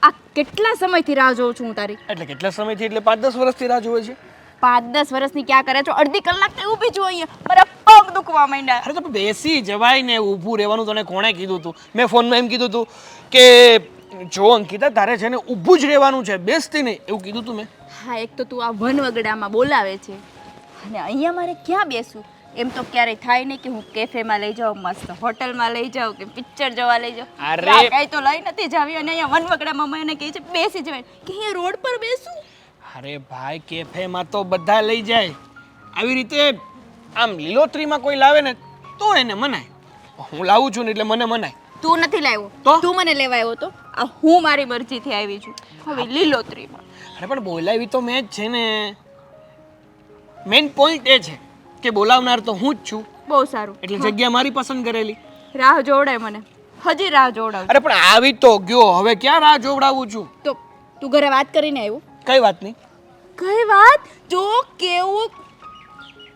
S5: આ કેટલા સમયથી રાહ જોઉં છું હું તારી.
S3: એટલે કેટલા સમયથી? એટલે 5-10 વર્ષથી રાહ જોવે છે.
S5: 5-10 વર્ષની ક્યાં કરે છો? અડધી કલાક થી ઊભી છું અહીંયા, મારા પગ દુખવા માંડ્યા.
S3: અરે તો બેસી જવાય ને, ઊભું રહેવાનું તને કોણે કીધું તું? મેં ફોનમાં એમ કીધું તું કે જો અંકિતા તારે છે ને ઊભું જ રહેવાનું છે, બેસતી નહીં, એવું કીધું તું મેં.
S5: હા, એક તો તું આ વનવગડામાં બોલાવે છે અને અહીંયા મારે ક્યાં બેસું? એમ તો ક્યારેય થાય નહીં કે હું કેફેમાં લઈ જાઉં, મસ્ત હોટલમાં લઈ જાઉં કે પિક્ચર જોવા લઈ જાઉં.
S3: અરે!
S5: કાંઈ તો લઈ નથી જાવી અને અહીંયા વનવગડામાં મને કહે છે બેસી જવાય કે અહીંયા રોડ પર બેસું.
S3: અરે ભાઈ, કેફેમાં તો બધા લઈ જાય. આવી રીતે આમ લીલોતરીમાં કોઈ લાવે ને તો એને મનાય. હું લાવું છું ને એટલે મને મનાય.
S5: તું નથી
S3: તો?
S5: લાવ્યો, તું મને લેવા આવ્યો તો. આ હું મારી મરજીથી આવી છું હવે લીલોતરીમાં.
S3: અરે પણ બોલાવી તો મેં જ છે ને. મેઇન પોઈન્ટ એ છે કે બોલાવનાર તો હું જ છું,
S5: બહુ સારું.
S3: એટલે જગ્યા મારી પસંદ કરેલી.
S5: રાહ જોવડાય મને, હજી રાહ જોવડાવ.
S3: અરે પણ આવી તો ગયો, હવે ક્યાં રાહ જોવડાવું છું?
S5: તો તું ઘરે વાત કરીને આવ્યો?
S3: કઈ વાતની?
S5: કઈ વાત? જો કેવું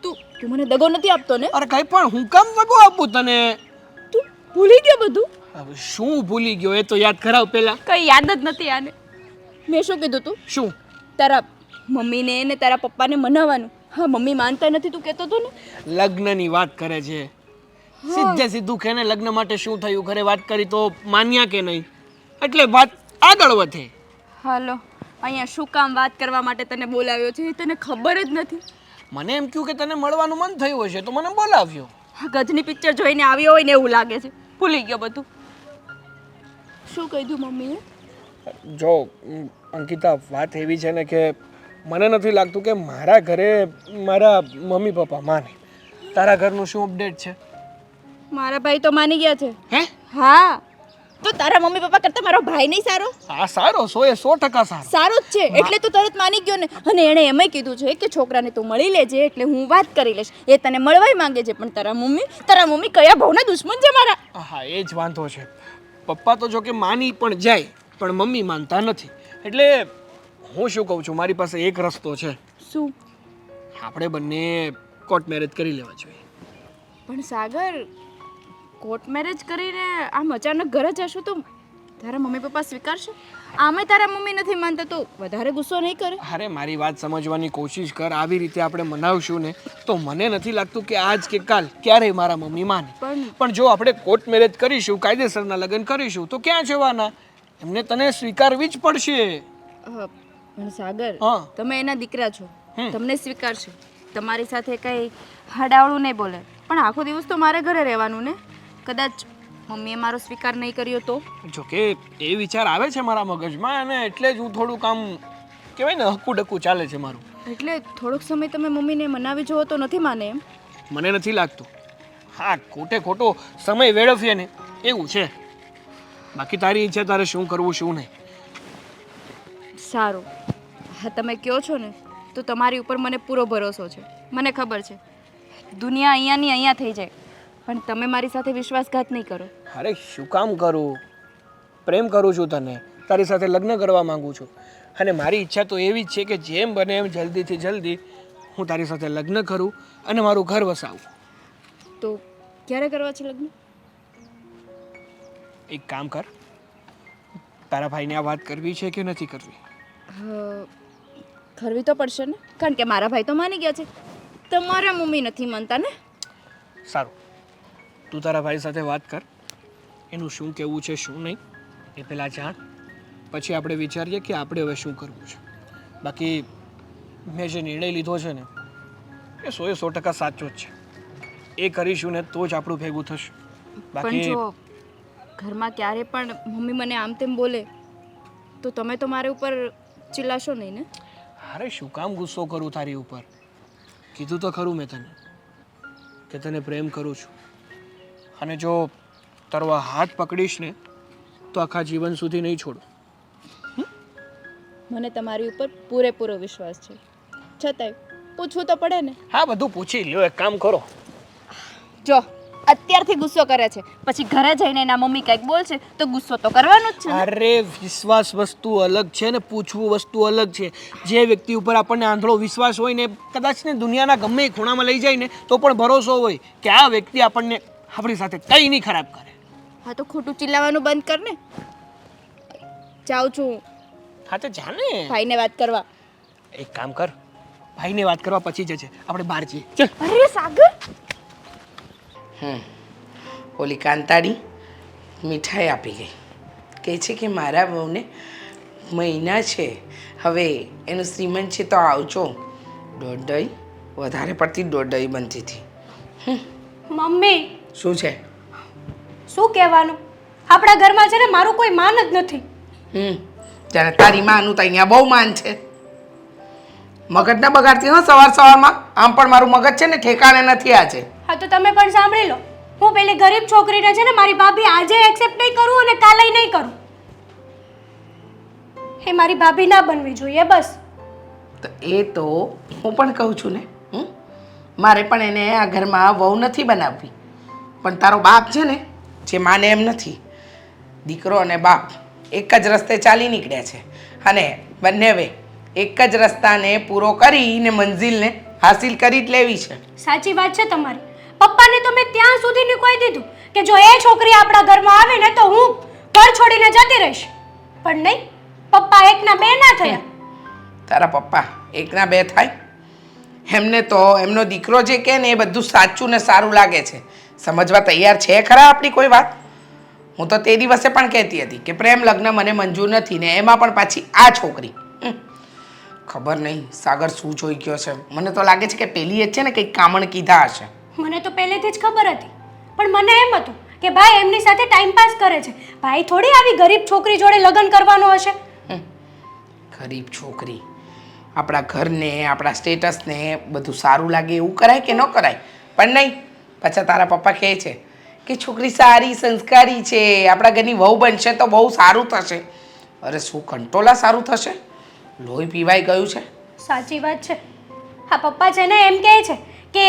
S5: તું મને દગો નથી આપતો ને?
S3: અરે કઈ પણ હું કામ દગો આપું તને?
S5: તું ભૂલી ગયો બધું?
S3: હવે શું ભૂલી ગયો એ તો યાદ કરાવ પહેલા.
S5: કઈ યાદ જ નથી આને. મેં શું કીધું તું?
S3: શું?
S5: તારા મમ્મીને ને તારા પપ્પાને મનાવવાનું. હા, મમ્મી માનતા નથી તું કહેતો હતો ને.
S3: લગ્નની વાત કરે છે. સીધે સીધું કે ને લગ્ન માટે શું થયું, ઘરે વાત કરી તો માન્યા કે નહીં, એટલે વાત આગળ વધે.
S5: હાલો, અહીંયા શું કામ વાત કરવા માટે તને બોલાવ્યો છે એ તને ખબર જ નથી.
S3: મને એમ કહ્યું કે તને મળવાનું મન થયું હશે તો મને બોલાવ્યો.
S5: હા, ગજની પિક્ચર જોઈને આવ્યો હોય ને એવું લાગે છે. ભૂલી ગયો બધું. શું કીધું મમ્મીએ?
S3: જો અંકિતા, વાત એવી છે ને કે મને નથી લાગતું કે મારા ઘરે મારા મમ્મી પપ્પા માને. તારા ઘરનું શું અપડેટ છે?
S5: મારા ભાઈ તો માની ગયા છે.
S3: હે?
S5: હા, તો તારા મમ્મી પપ્પા કરતા મારો ભાઈ નહીં સારો?
S3: હા, સારો, 100% સારો.
S5: સારો જ છે, એટલે તો તરત માની ગયો ને. અને એણે એમય કીધું છે કે છોકરાને તું મળી લેજે એટલે હું વાત કરી લઈશ. એ તને મળવાય માંગે છે પણ તારા મમ્મી કયા ભાવના દુશ્મન છે મારા?
S3: હા, એ જ વાંધો છે. પપ્પા તો જો કે માની પણ જાય પણ મમ્મી માનતા નથી. એટલે હું શું કહું છું, મારી પાસે એક રસ્તો છે.
S5: શું?
S3: આપણે બંને કોર્ટ મેરેજ કરી લેવા જોઈએ.
S5: પણ સાગર, કોર્ટ મેરેજ કરીને આમ અચાનક ઘરે જશું તો તારા મમ્મી પપ્પા સ્વીકારશે? આમે તારા મમ્મી નથી માનતા તો વધારે ગુસ્સો નહીં કરે?
S3: અરે મારી વાત સમજવાની કોશિશ કર. આવી રીતે આપણે મનાવશું ને તો મને નથી લાગતું કે આજ કે કાલ ક્યારેય મારા મમ્મી માને. પણ જો આપણે કોર્ટ મેરેજ કરીશું, કાયદેસરના લગ્ન કરીશું તો ક્યાં જવાના? એમને તને સ્વીકારવી જ પડશે.
S5: પણ સાગર,
S3: હા.
S5: તમે એના દીકરા છો, તમને સ્વીકારશે. તમારી સાથે કઈ હડાવડું નહીં બોલે. પણ આખો દિવસ તો મારે ઘરે રહેવાનું ને. કદાચ મમ્મીએ મારો સ્વીકાર નહીં કર્યો તો?
S3: જો કે એ વિચાર આવે છે મારા મગજમાં અને એટલે જ હું થોડુંક આમ કહેવાય ને હક્કું ડક્કું ચાલે છે મારું.
S5: એટલે થોડોક સમય તમે મમ્મીને મનાવી જુઓ તો નથી માને એમ?
S3: મને નથી લાગતું. હા, ખોટે ખોટો સમય વેડફીએ ને એવું છે. બાકી તારી ઈચ્છા, તારે શું કરવું શું નહીં.
S5: સારું, હા તમે કહો છો ને તો તમારી ઉપર મને પૂરો ભરોસો છે. મને ખબર છે દુનિયા અહીંયાની અહીંયા થઈ જાય, પણ તમે મારી સાથે વિશ્વાસઘાત નહીં કરો.
S3: અરે શું કામ કરું? પ્રેમ કરું છું તને, તારી સાથે લગ્ન કરવા માંગુ છું. અને મારી ઈચ્છા તો એવી જ છે કે જેમ બને એમ જલ્દીથી જલ્દી હું તારી સાથે લગ્ન કરું અને મારું ઘર વસાવું.
S5: તો ક્યારે કરવા છે લગ્ન?
S3: એક કામ કર, તારા ભાઈને આ વાત કરવી છે કે નથી કરવી?
S5: કરવી તો પડશે ને, કારણ કે મારા ભાઈ તો માની ગયા છે, તમારા મમ્મી નથી માનતા ને.
S3: સારું, તું તારા ભાઈ સાથે વાત કર, એનું શું કહેવું છે શું નહીં એ પહેલાં જાણ, પછી આપણે વિચારીએ કે આપણે હવે શું કરવું છે. બાકી મેં જે નિર્ણય લીધો છે ને એ 100% સાચો જ છે. એ કરીશું ને તો જ આપણું ભેગું થશે.
S5: પણ
S3: બાકી
S5: જો ઘરમાં ક્યારે પણ મમ્મી મને આમ તેમ બોલે તો તમે તો મારા ઉપર ચિલ્લાશો નહીં ને?
S3: અરે શું કામ ગુસ્સો કરું તારી ઉપર? કીધું તો ખરું મેં તને કે તને પ્રેમ કરું છું, અને જો તારો આ હાથ પકડીશ ને તો આખા જીવન સુધી નહીં છોડું.
S5: મને તમારી ઉપર પૂરેપૂરો વિશ્વાસ છે, છતાંય પૂછવું તો પડે ને.
S3: હા, બધું પૂછી લ્યો. એક કામ કરો,
S5: જો અત્યારથી ગુસ્સો કરે છે, પછી ઘરે જઈને એના મમ્મી કંઈક બોલશે તો ગુસ્સો તો કરવાનો જ છે ને.
S3: અરે વિશ્વાસ વસ્તુ અલગ છે ને પૂછવું વસ્તુ અલગ છે. જે વ્યક્તિ ઉપર આપણને આંધળો વિશ્વાસ હોય ને કદાચ ને દુનિયાના ગમે એ ખૂણામાં લઈ જાય ને તો પણ ભરોસો હોય કે આ વ્યક્તિ આપણને આપણી સાથે કંઈ નહીં ખરાબ કરે.
S5: હા તો ખોટું ચિલ્લાવાનું બંધ કર ને. જાઉં છું
S3: હા તો જાને,
S5: ભાઈને વાત કરવા.
S3: એક કામ કર, ભાઈને વાત કરવા પછી જજે, આપણે બહાર જઈએ. ચલ.
S5: અરે સાગર,
S1: ઓલી કાંતાડી મીઠાઈ આપી ગઈ, કહે છે કે મારા બહુને મહિના છે, હવે એનું શ્રીમંત છે તો આવજો. દોઢ વધારે પડતી દોઢ બનતી હતી.
S6: મમ્મી
S1: શું છે?
S6: શું કહેવાનું, આપણા ઘરમાં છે ને મારું કોઈ માન જ નથી.
S1: જાણે તારી માનું તો અહીંયા બહુ માન છે. મગજ ના બગાડતી હો સવાર સવારમાં. આમ પણ મારું મગજ છે ને ઠેકાણે નથી આજે.
S6: હા તો તમે પણ સાંભળી લો, હું પેલી ગરીબ છોકરીને છે ને મારી ભાભી આજે એક્સેપ્ટ નહીં કરું અને કાલે નહીં કરું. એ મારી ભાભી ના બનવી જોઈએ બસ.
S1: તો એ તો હું પણ કહું છું ને, મારે પણ એને આ ઘરમાં વહુ નથી બનાવવી. પણ તારો બાપ છે ને જે માને એમ નથી. દીકરો અને બાપ એક જ રસ્તે ચાલી નીકળ્યા છે, અને બંને હવે એક જ રસ્તાને પૂરો કરીને મંજિલને હાસિલ કરી જ લેવી છે.
S6: સાચી વાત છે તમારી. પપ્પાને તો મેં ત્યાં સુધીનું કહી દીધું કે જો એ છોકરી આપણા ઘરમાં આવે ને તો હું ઘર છોડીને જતી રહીશ. પણ નહીં, પપ્પા એકના બે ના થયા.
S1: તારા પપ્પા એકના બે થાય? એમને તો એમનો દીકરો જે કહે ને એ બધું સાચું ને સારું લાગે છે. સમજવા તૈયાર છે ખરા આપણી કોઈ વાત? હું તો તે દિવસે પણ કહેતી હતી કે પ્રેમ લગ્ન મને મંજૂર નથી, ને એમાં પણ પાછી આ છોકરી. ખબર નહીં સાગર શું જોઈ ગયો છે. મને તો લાગે છે કે પેલી જ છે ને કંઈક કામણ કીધા હશે.
S6: મને તો પહેલેથી જ ખબર હતી, પણ મને એમ હતું કે ભાઈ એમની સાથે ટાઈમ પાસ કરે છે, ભાઈ થોડી આવી ગરીબ છોકરી જોડે લગ્ન કરવાનો હશે.
S1: ગરીબ છોકરી આપણા ઘરને આપણા સ્ટેટસને બધું સારું લાગે એવું કરાય કે ન કરાય? પણ નહીં, પાછા તારા પપ્પા કહે છે કે છોકરી સારી સંસ્કારી છે, આપણા ઘરની વહુ બનશે તો બહુ સારું થશે. અરે શું કંટોલા સારું થશે? લોહી પીવાઈ ગયું છે.
S6: સાચી વાત છે. હા પપ્પા છે ને એમ કહે છે કે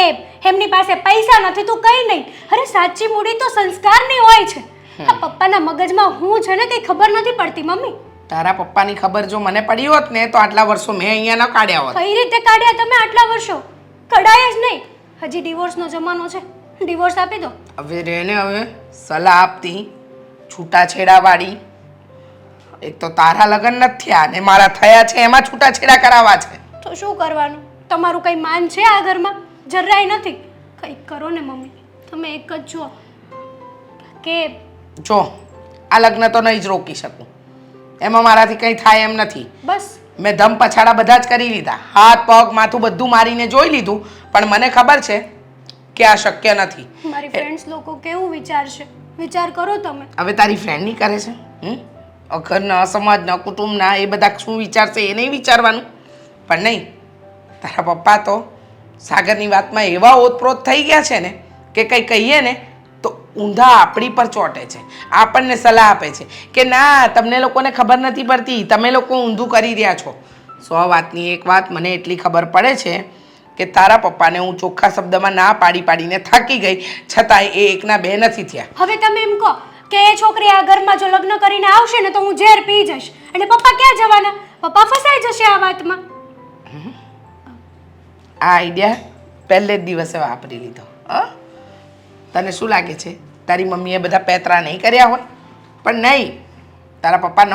S6: એમની પાસે પૈસા નથી તો કંઈ નહીં. અરે સાચી મૂડી તો સંસ્કારની હોય છે. આ પપ્પાના મગજમાં હું છે ને કંઈ ખબર નથી પડતી મમ્મી.
S1: તારા પપ્પાની ખબર જો મને પડી હોત ને તો આટલા વર્ષો મેં અહીંયા ન કાઢ્યા હોત.
S6: કઈ રીતે કાઢ્યા તમે આટલા વર્ષો? કઢાય જ નહીં. હજી ડિવોર્સનો જમાનો છે, ડિવોર્સ આપી દો.
S1: હવે રેને, હવે સલાહ આપતી છૂટાછેડાવાળી. એક તો તારા લગ્ન નથી થયા ને મારા થયા છે, એમાં છૂટાછેડા કરાવવા છે.
S6: તો શું કરવાનું? તમારું કંઈ માન છે આ ઘરમાં? જરાય નથી. કંઈક કરો ને મમ્મી, તમે એક જ છો કે
S1: જો આ લગ્ન તો નહીં જ રોકી શકું, એમાં મારાથી કંઈ થાય એમ નથી.
S6: બસ
S1: મેં ધમ પછાડા બધા જ કરી લીધા, હાથ પગ માથું બધું મારીને જોઈ લીધું, પણ મને ખબર છે કે આ શક્ય નથી.
S6: મારી ફ્રેન્ડ્સ લોકો કેવું વિચારશે? વિચાર કરો તમે.
S1: હવે તારી ફ્રેન્ડની કરે છે, ઘરના સમાજના કુટુંબના એ બધા શું વિચારશે એ નહીં વિચારવાનું. પણ નહીં, તારા પપ્પા તો સાગરની વાતમાં એવા ઓતપ્રોત થઈ ગયા છે ને કે કંઈ કહીએ ને તો ઊંધા આપણી પર ચોંટે છે, આપણને સલાહ આપે છે કે ના તમને લોકોને ખબર નથી પડતી, તમે લોકો ઊંધું કરી રહ્યા છો. 100 વાતની એક વાત મને એટલી ખબર પડે છે કે તારા પપ્પાને હું ચોખ્ખા શબ્દમાં ના પાડીને થાકી ગઈ, છતાંય એ એકના બે નથી થયા.
S6: હવે તમે એમ કહો કે એ છોકરી આ ઘરમાં જો લગ્ન કરીને આવશે ને તો હું ઝેર પી જઈશ અને પપ્પા ક્યાં જવાના? પપ્પા ફસાઈ જશે આ વાતમાં.
S1: આ આઈડિયા પહેલે જ દિવસે વાપરી લીધો. તને શું લાગે છે તારી મમ્મીએ બધા પેતરા નહીં કર્યા હોય? પણ નહીં, તારા પપ્પા ન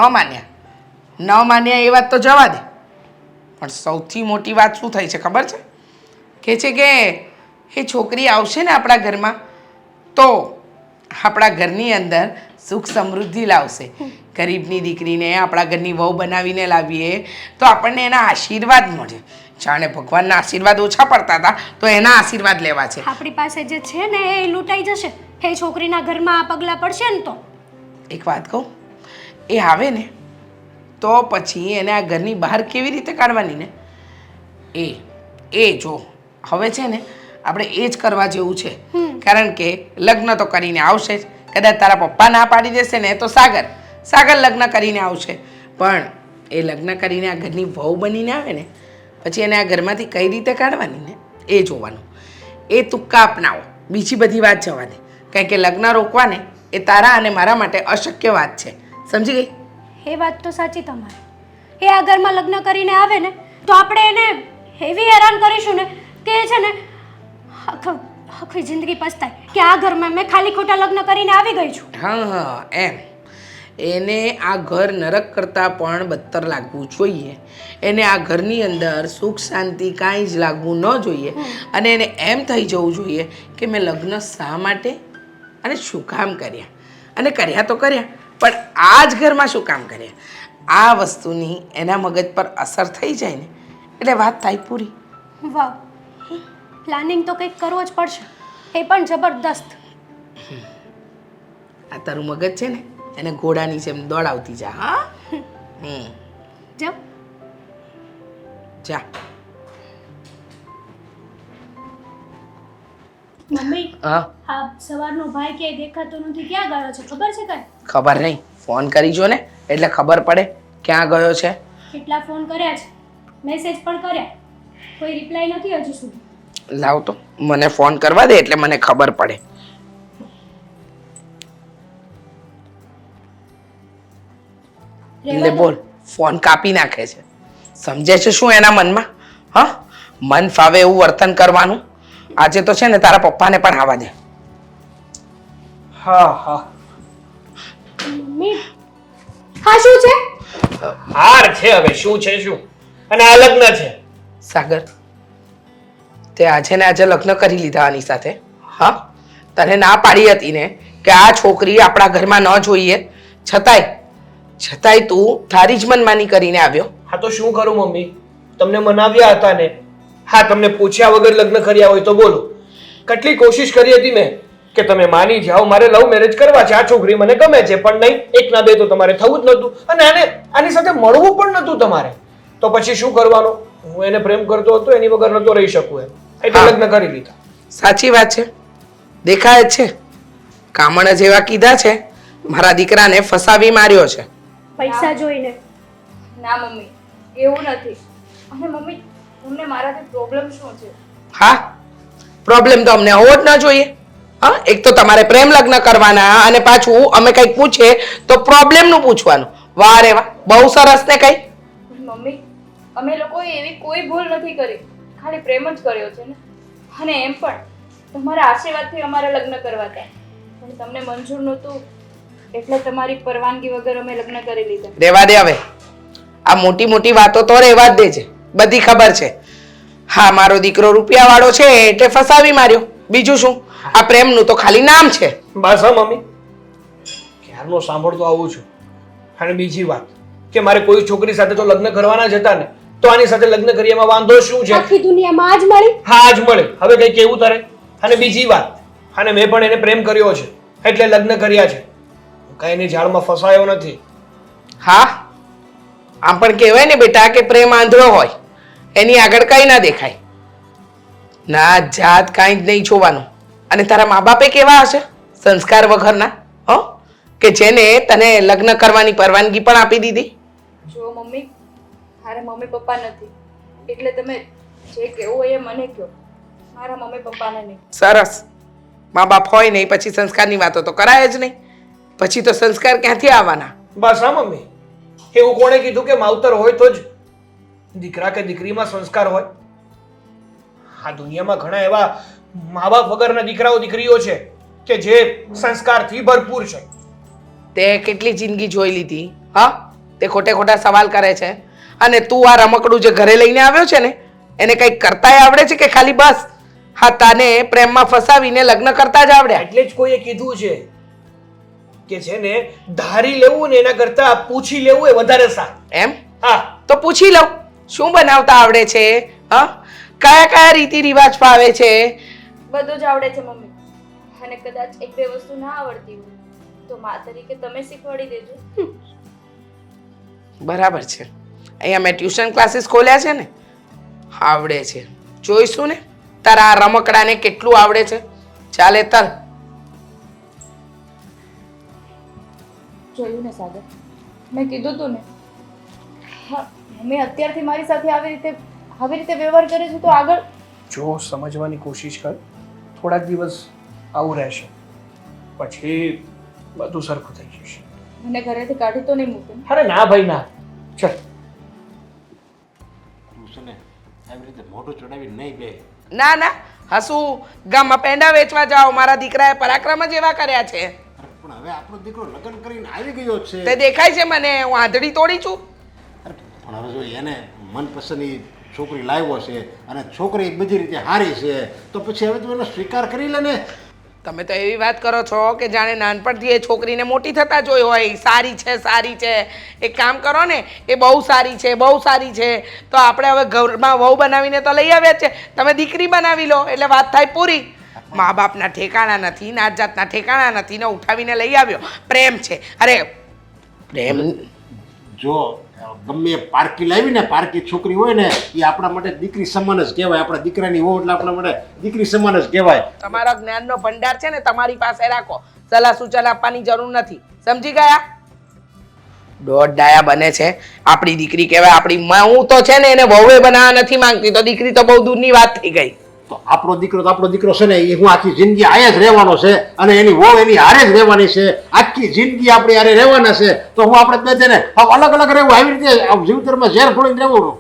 S1: માન્યા એ વાત તો જવા દે. પણ સૌથી મોટી વાત શું થઈ છે ખબર છે? કે છે કે એ છોકરી આવશે ને આપણા ઘરમાં તો આપણા ઘરની અંદર સુખ સમૃદ્ધિ લાવશે. ગરીબની દીકરીને આપણા ઘરની વહુ બનાવીને લાવીએ તો આપણને એના આશીર્વાદ મળે. જાણે ભગવાનના આશીર્વાદ ઓછા પડતા હતા તો એના આશીર્વાદ લેવા છે.
S6: આપણી પાસે જે છે ને એ લૂંટાઈ જશે. એ છોકરીના ઘરમાં આ પગલાં પડશે ને તો
S1: એક વાત કહું, એ આવે ને તો પછી એને આ ઘરની બહાર કેવી રીતે કાઢવાની ને એ જો હવે છે ને આપણે એ જ કરવા જેવું છે. કારણ કે લગ્ન તો કરીને આવશે જ. કદાચ તારા પપ્પા ના પાડી દેશે ને તો સાગર લગ્ન કરીને આવશે, પણ એ લગ્ન કરીને આ ઘરની વહુ બનીને આવે ને પછી એને આ ઘરમાંથી કઈ રીતે કાઢવાની ને એ જોવાનું. એ તુક્કા અપનાવો, બીજી બધી વાત જવા દે. કારણ કે લગ્ન રોકવાને એ તારા અને મારા માટે અશક્ય વાત છે. સમજી ગઈ?
S6: એ વાત તો સાચી તમારી. એ આ ઘરમાં લગ્ન કરીને આવે ને તો આપણે એને એવી હેરાન કરીશું ને કે છે ને આખી જિંદગી પસ્તાય કે આ ઘરમાં મેં ખાલી ખોટા લગ્ન કરીને આવી ગઈ છું.
S1: હા એમ એને આ ઘર નરક કરતાં પણ બદતર લાગવું જોઈએ. એને આ ઘરની અંદર સુખ શાંતિ કાંઈ જ લાગવું ન જોઈએ. અને એને એમ થઈ જવું જોઈએ કે મેં લગ્ન શા માટે અને શું કામ કર્યા, અને કર્યા તો કર્યા પણ આ જ ઘરમાં શું કામ કર્યા. આ વસ્તુની એના મગજ પર અસર થઈ જાય ને એટલે વાત થાય પૂરી.
S6: વાહ, પ્લાનિંગ તો કંઈક કરવો જ પડશે, એ પણ જબરદસ્ત.
S1: આ તારું મગજ છે ને એને ઘોડાની જેમ દોડાવતી જા. હા
S6: જાઓ.
S1: જા.
S6: મમ્મી,
S1: હા
S6: આ સવારનો ભાઈ ક્યાંય દેખાતો નથી, ક્યાં ગયો છે ખબર છે કઈ?
S1: ખબર નહીં, ફોન કરી જો ને એટલે ખબર પડે ક્યાં ગયો છે.
S6: કેટલા ફોન કર્યા છે, મેસેજ પણ કર્યા, કોઈ રિપ્લાય નથી હજી સુધી.
S1: લાવ તો મને ફોન કરવા દે એટલે મને ખબર પડે. એટલે બોલ, ફોન કાપી નાખે છે. સમજે છે શું એના મનમાં? હા, મન ફાવે એવું વર્તન કરવાનું. આજે તો છે ને તારા પપ્પાને પણ આવવા દે.
S3: હા
S6: મમ્મી, હા શું છે?
S3: હાર છે. હવે શું છે શું? અને આ લગ્ન છે.
S1: સાગર, તે આજે ને આજે લગ્ન કરી લીધા આની સાથે. હા, તને ના પાડી હતી ને કે આ છોકરી આપણા ઘરમાં ન જોઈએ, છતાંય તું તારી જ મનમાની કરીને આવ્યો.
S3: હા તો શું કરું મમ્મી? તમને મનાવ્યા હતા ને. હા, તમને પૂછ્યા વગર લગ્ન કર્યા હોય તો બોલો. કેટલી કોશિશ કરી હતી મેં કે તમે માની જાઓ, મારે લવ મેરેજ કરવા છે, આ છોકરી મને ગમે છે, પણ નહીં, એક ના બે તો તમારે થવું જ નહોતું અને આની સાથે મળવું પણ નહોતું તમારે. તો પછી શું કરવાનું? હું એને પ્રેમ કરતો હતો, એની વગર નહોતો રહી શકું એમ, એટલે લગ્ન કરી લીધા.
S1: સાચી વાત છે, દેખાય જ છે. કામણ જેવા કીધા છે, મારા દીકરાને ફસાવી માર્યો છે.
S6: પૈસા જોઈને.
S5: ના મમ્મી, એવું નથી. અને મમ્મી, તમને મારાથી પ્રોબ્લેમ શું છે?
S1: હા, પ્રોબ્લેમ તો અમને હોવો જ ન જોઈએ. હા, એક તો તમારે પ્રેમ લગ્ન કરવાના અને પાછું અમે કંઈક પૂછીએ તો પ્રોબ્લેમનું પૂછવાનું. વાહ રે વાહ, બહુ સરસ ને કઈ.
S5: મમ્મી, અમે લોકોએ એવી કોઈ ભૂલ નથી કરી, ખાલી પ્રેમ જ કર્યો છે ને. અને એમ પણ તમારા આશીર્વાદથી અમારે લગ્ન કરવા હતા, પણ તમને મંજૂર નહોતું એટલે તમારી પરવાનગી વગર અમે લગ્ન કરી લીધા.
S1: રેવા દે હવે, આ મોટી મોટી વાતો તો રેવા જ દેજે, બધી ખબર છે. હા, મારો દીકરો રૂપિયા વાળો છે એટલે ફસાવી માર્યો, બીજું શું? આ પ્રેમનું તો ખાલી નામ છે.
S3: બસ હા મમ્મી, ક્યારનો સાંભળતો આવું છું. અને બીજી વાત કે મારે કોઈ છોકરી સાથે તો લગ્ન કરવાના જ હતા ને, તો આની સાથે લગ્ન કરી એમાં વાંધો શું છે?
S6: આખી દુનિયામાં આજ મળી.
S3: હા, આજ મળે, હવે કઈ કેવું તારે? અને બીજી વાત, અને મેં પણ એને પ્રેમ કર્યો છે એટલે લગ્ન કર્યા છે, કઈ એની જાળમાં ફસાયો નથી.
S1: હા, આમ પણ કહેવાય ને બેટા કે પ્રેમ આંધળો હોય, એની આગળ કંઈ ના દેખાય. ના જાત કાંઈ જ નહીં જોવાનું. અને તારા મા બાપે કેવા હશે સંસ્કાર વગરના, હો, કે જેને તને લગ્ન કરવાની પરવાનગી પણ આપી દીધી.
S5: જો મમ્મી, મારા મમ્મી પપ્પા નથી, એટલે તમે જે કહેવું હોય એ મને કહો, મારા મમ્મી પપ્પાને નહીં.
S1: સરસ. મા બાપ હોય નહીં પછી સંસ્કારની વાતો તો કરાય જ નહીં. પછી તો સંસ્કાર ક્યાંથી આવવાના?
S3: બસ હા મમ્મી, એવું કોણે કીધું કે માવતર હોય તો જ દીકરા કે દીકરીમાં સંસ્કાર હોય? આ દુનિયામાં ઘણા એવા મા બાપ વગરના દીકરાઓ દીકરીઓ છે કે જે સંસ્કારથી ભરપૂર છે.
S1: તે કેટલી જિંદગી જોઈ લીધી, હા? તે ખોટે ખોટા સવાલ કરે છે. અને તું આ રમકડું જે ઘરે લઈને આવ્યો છે ને, એને કંઈક કરતાય આવડે છે કે ખાલી બસ હા તને પ્રેમમાં ફસાવીને લગ્ન કરતા જ આવડ્યા?
S3: એટલે જ કોઈએ કીધું છે કે જેને ધારી લેવું ને એના કરતા પૂછી લેવું એ વધારે સારું.
S1: એમ?
S3: હા,
S1: તો પૂછી લઉં શું બનાવતા આવડે છે? હા, કયા કયા રીતિ રિવાજ ફાવે છે?
S5: બધું જ આવડે છે મમ્મી. અને કદાચ એક બે વસ્તુ ના આવડતી હોય તો મા તરીકે તમે શીખવાડી દેજો.
S1: બરાબર છે. અહીંયા મેં ટ્યુશન ક્લાસીસ ખોલ્યા છે ને, આવડે છે. જોઈશું ને તારા આ રમકડાને કેટલું આવડે છે. ચાલે તલ.
S5: જોયું ને સાગર, મેં કીધું તું ને. હા, મમ્મી અત્યારથી મારી સાથે આવી રીતે વ્યવહાર કરે છે તો આગળ
S3: જો સમજવાની કોશિશ કર. થોડાક દિવસ આવું રહેશે, પછી બધું સરખું થઈ જશે.
S5: મને ઘરેથી કાઢી તો નહીં મૂકે.
S3: અરે ના ભાઈ ના, ચલ.
S2: તું છે ને આવી રીતે મોઢું ચડાવી નહીં બે.
S1: ના ના, હસું ગામમાં પેંડા વેચવા જાઓ. મારા દીકરાએ પરાક્રમ જ એવા કર્યા છે.
S2: પણ હવે આપણો દીકરો લગ્ન કરીને આવી ગયો છે.
S1: તે દેખાય છે મને, હું આંધળી તોડી છું.
S2: અરે પણ હવે જો એને મનપસંદની છોકરી લાવ્યો છે અને છોકરી બધી રીતે સારી છે તો પછી હવે તું એનો સ્વીકાર કરી લે ને.
S1: તમે તો એવી વાત કરો છો કે જાણે નાનપણથી એ છોકરીને મોટી થતા જોઈ હોય. સારી છે, સારી છે. એક કામ કરો ને, એ બહુ સારી છે, બહુ સારી છે. તો આપણે હવે ઘરમાં વહુ બનાવીને તો લઈ આવ્યા છે, તમે દીકરી બનાવી લો એટલે વાત થાય પૂરી. મા બાપના ઠેકાણા નથી, નાત જાતના ઠેકાણા નથી ને ઉઠાવીને લઈ આવ્યો. પ્રેમ છે. અરે પ્રેમ
S2: જો ગમે એ પારકી લાવી ને, પારકી છોકરી હોય ને એ આપણા માટે દીકરી સમાન જ કહેવાય. આપણા દીકરાની વહુ એટલે આપણા માટે દીકરી સમાન જ કહેવાય.
S1: તમારો જ્ઞાનનો ભંડાર છે ને તમારી પાસે રાખો. સલાહ સૂચન આપવાની જરૂર નથી. સમજી ગયા? દોઢ ડાયા બને છે. આપણી દીકરી કહેવાય આપણી. હું તો છે ને એને વહુએ બનાવવા નથી માંગતી, તો દીકરી તો બહુ દૂરની વાત થઈ ગઈ.
S2: તો આપણો દીકરો છે ને એ હું આખી જિંદગી આયા જ રહેવાનો છે અને એની વહુ એની હારે જ રહેવાની છે. આખી જિંદગી આપણે હારે રહેવાના છે. તો હું આપણે બે જણે અલગ અલગ રહેવું, આવી રીતે જીવતરમાં ઝેર ખોળીને રહેવું.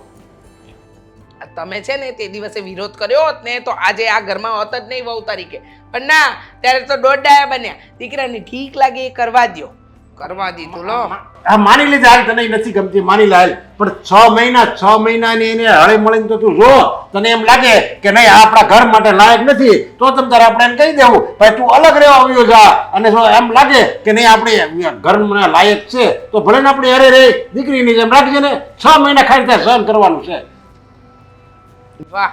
S1: તમે છે ને તે દિવસે વિરોધ કર્યો હોત ને તો આજે આ ઘરમાં હોત જ નહીં વહુ તરીકે. પણ ના, ત્યારે તો દોઢ ડાયા બન્યા. દીકરાને ઠીક લાગે એ કરવા દ્યો. કરવા દીધું લો.
S2: હા, માની લીધે હાલ તને નથી ગમતી, માની લે હાલ. પણ 6 મહિનાની એને હળે મળીને તો તું જો, તને એમ લાગે કે નહીં આપણા ઘર માટે લાયક નથી તો તમ તારે આપણે એને કહી દેવું ભાઈ તું અલગ રહેવા આવ્યો જા. અને જો એમ લાગે કે નહીં આપણે ઘરમાં લાયક છે તો ભલે ને આપણે હારે રહી દીકરીની જેમ રાખજે ને. 6 મહિના ખાલી ત્યાં સહન કરવાનું છે.
S1: વાહ,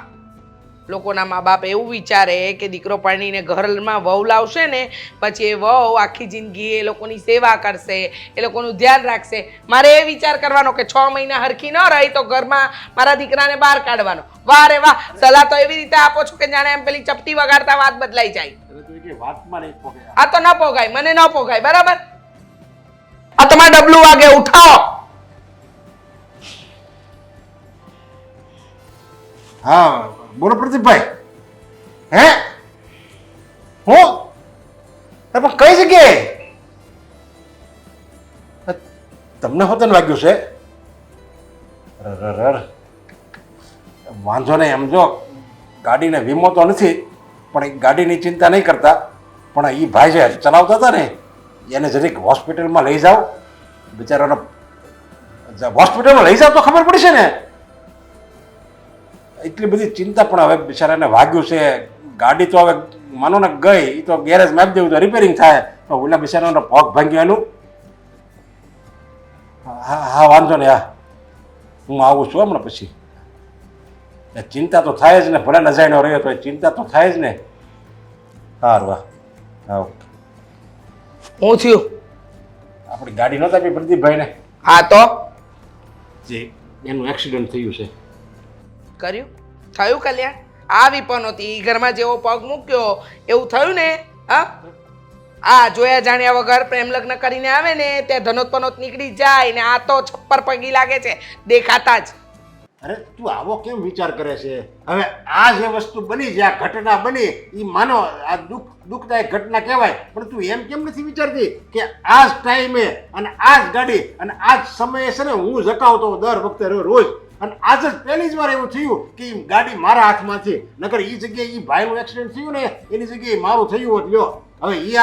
S1: લોકોના મા બાપ એવું વિચારે કે દીકરો પરણીને ઘરમાં વહુ લાવશે ને પછી એ વહુ આખી જિંદગી એ લોકોની સેવા કરશે, એ લોકોનું ધ્યાન રાખશે. મારે એ વિચાર કરવાનો કે 6 મહિના હરખી ન રહી તો ઘરમાં મારા દીકરાને બહાર કાઢવાનો. વાહ રે વાહ, સલાહ તો એવી રીતે આપો છો કે જાણે એમ પેલી ચપટી વગાડતા વાત બદલાઈ જાય.
S2: વાતમાં નહીં પોગે.
S1: આ તો ન પોગાય, મને ન પોગાય. બરાબર? આ તમારે ડબલું વાગે, ઉઠાવો.
S2: હા બોલો પ્રદીપભાઈ. હે હું પણ કઈ જગ્યાએ? તમને હોતન વાગ્યું છે? વાંધો નહીં. એમ જો ગાડીને વીમો તો નથી પણ એ ગાડીની ચિંતા નહીં કરતા. પણ એ ભાઈ જે ચલાવતા હતા ને એને જરીક હોસ્પિટલમાં લઈ જાઓ. બિચારાનો હોસ્પિટલમાં લઈ જાઓ તો ખબર પડશે ને. એટલી બધી ચિંતા. પણ હવે બિચારાને વાગ્યું છે. ગાડી તો હવે માનો ને ગઈ, એ તો ગેરેજમાં આપી દેવું તો રિપેરિંગ થાય. તો ઓલા બિચારાનો પગ ભાંગ્યો એનું. હા હા વાંધો ને. હા હું આવું છું હમણાં પછી. ચિંતા તો થાય જ ને, ભલે નજાયનો રહ્યો તો ચિંતા તો થાય જ ને. સારું વાહ. હા
S1: હું થયું?
S2: આપણી ગાડી નહોતા આપી પ્રદીપભાઈને?
S1: હા તો
S2: જે એનું એક્સિડન્ટ થયું છે.
S1: કર્યું થયું કલ્યાણ આવી પણ નહોતી ઈ ઘરમાં જેવો પગ મૂક્યો એવું થયું ને હા આ જોયા જાણ્યા વગર પ્રેમ લગ્ન કરીને આવે ને ત્યાં ધનોત પનોત નીકળી જાય ને આ તો છપ્પર પગી લાગે છે દેખાતા જ.
S2: અરે તું આવો કેમ વિચાર કરે છે? હવે આ જે વસ્તુ બની છે, આ ઘટના બની, એ માનો આ દુઃખદાયક ઘટના કહેવાય, પણ તું એમ કેમ નથી વિચારતી કે આ જ ટાઈમે અને આ જ ગાડી અને આ જ સમયે છે ને હું જકાવતો દર વખતે રોજ, અને આજ જ પહેલી જ વાર એવું થયું કે ઈ ગાડી મારા હાથમાં છે, નકર એ જગ્યાએ એ ભાઈનું એક્સિડન્ટ થયું ને એની જગ્યાએ મારું થયું હોત. લ્યો હવે એ